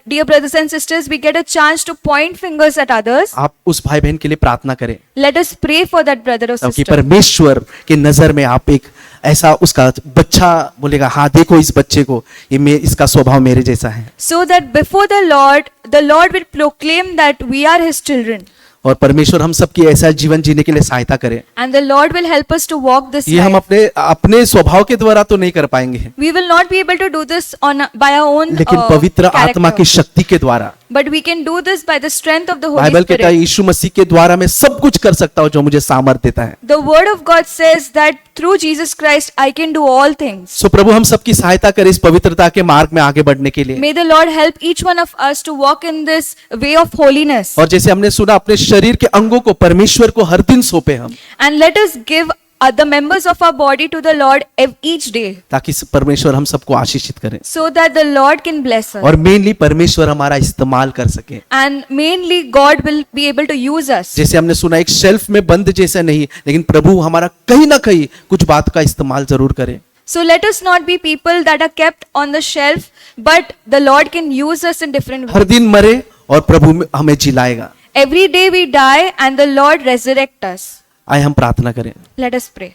dear brothers and sisters, we get a chance to point fingers at others, आप उस भाई बहन के लिए प्रार्थना करें, let us pray for that brother or क्योंकि sister. परमेश्वर के नजर में आप एक ऐसा उसका बच्चा बोलेगा, हाँ देखो इस बच्चे को, ये इसका स्वभाव मेरे जैसा है. So that before the Lord will proclaim that we are his children. और परमेश्वर हम सबकी ऐसा जीवन जीने के लिए सहायता करे. And the Lord will help us to walk this ये हम life. अपने स्वभाव के द्वारा तो नहीं कर पाएंगे, We will not be able to do this by our own लेकिन पवित्र आत्मा की character. शक्ति के द्वारा. But we can do this by the strength of the Holy Bible कहता है Spirit. यीशु मसीह के द्वारा मैं सब कुछ कर सकता हूँ जो मुझे सामर्थ देता है. The word of God says that through Jesus Christ I can do all things. सो प्रभु हम सबकी सहायता करे इस पवित्रता के मार्ग में आगे बढ़ने के लिए. May the Lord help each one of us to walk in this way of holiness. और जैसे हमने सुना, अपने शरीर के अंगों को परमेश्वर को हर दिन सौंपे हम. And let us give the members of our body to the Lord each day, ताकि परमेश्वर हम सबको आशीषित करें so that the Lord can bless us. और मेनली परमेश्वर हमारा इस्तेमाल कर सके। And mainly God will be able to use us. जैसे हमने सुना एक शेल्फ में बंद जैसा नहीं, लेकिन प्रभु हमारा कहीं ना कहीं कुछ बात का इस्तेमाल जरूर करे। So let us not be people that are kept on the shelf, but the Lord can use us in different her ways. दिन मरे और प्रभु हमें जिलाएगा। Every day we die and the Lord resurrect us. आइए हम प्रार्थना करें। Let us pray.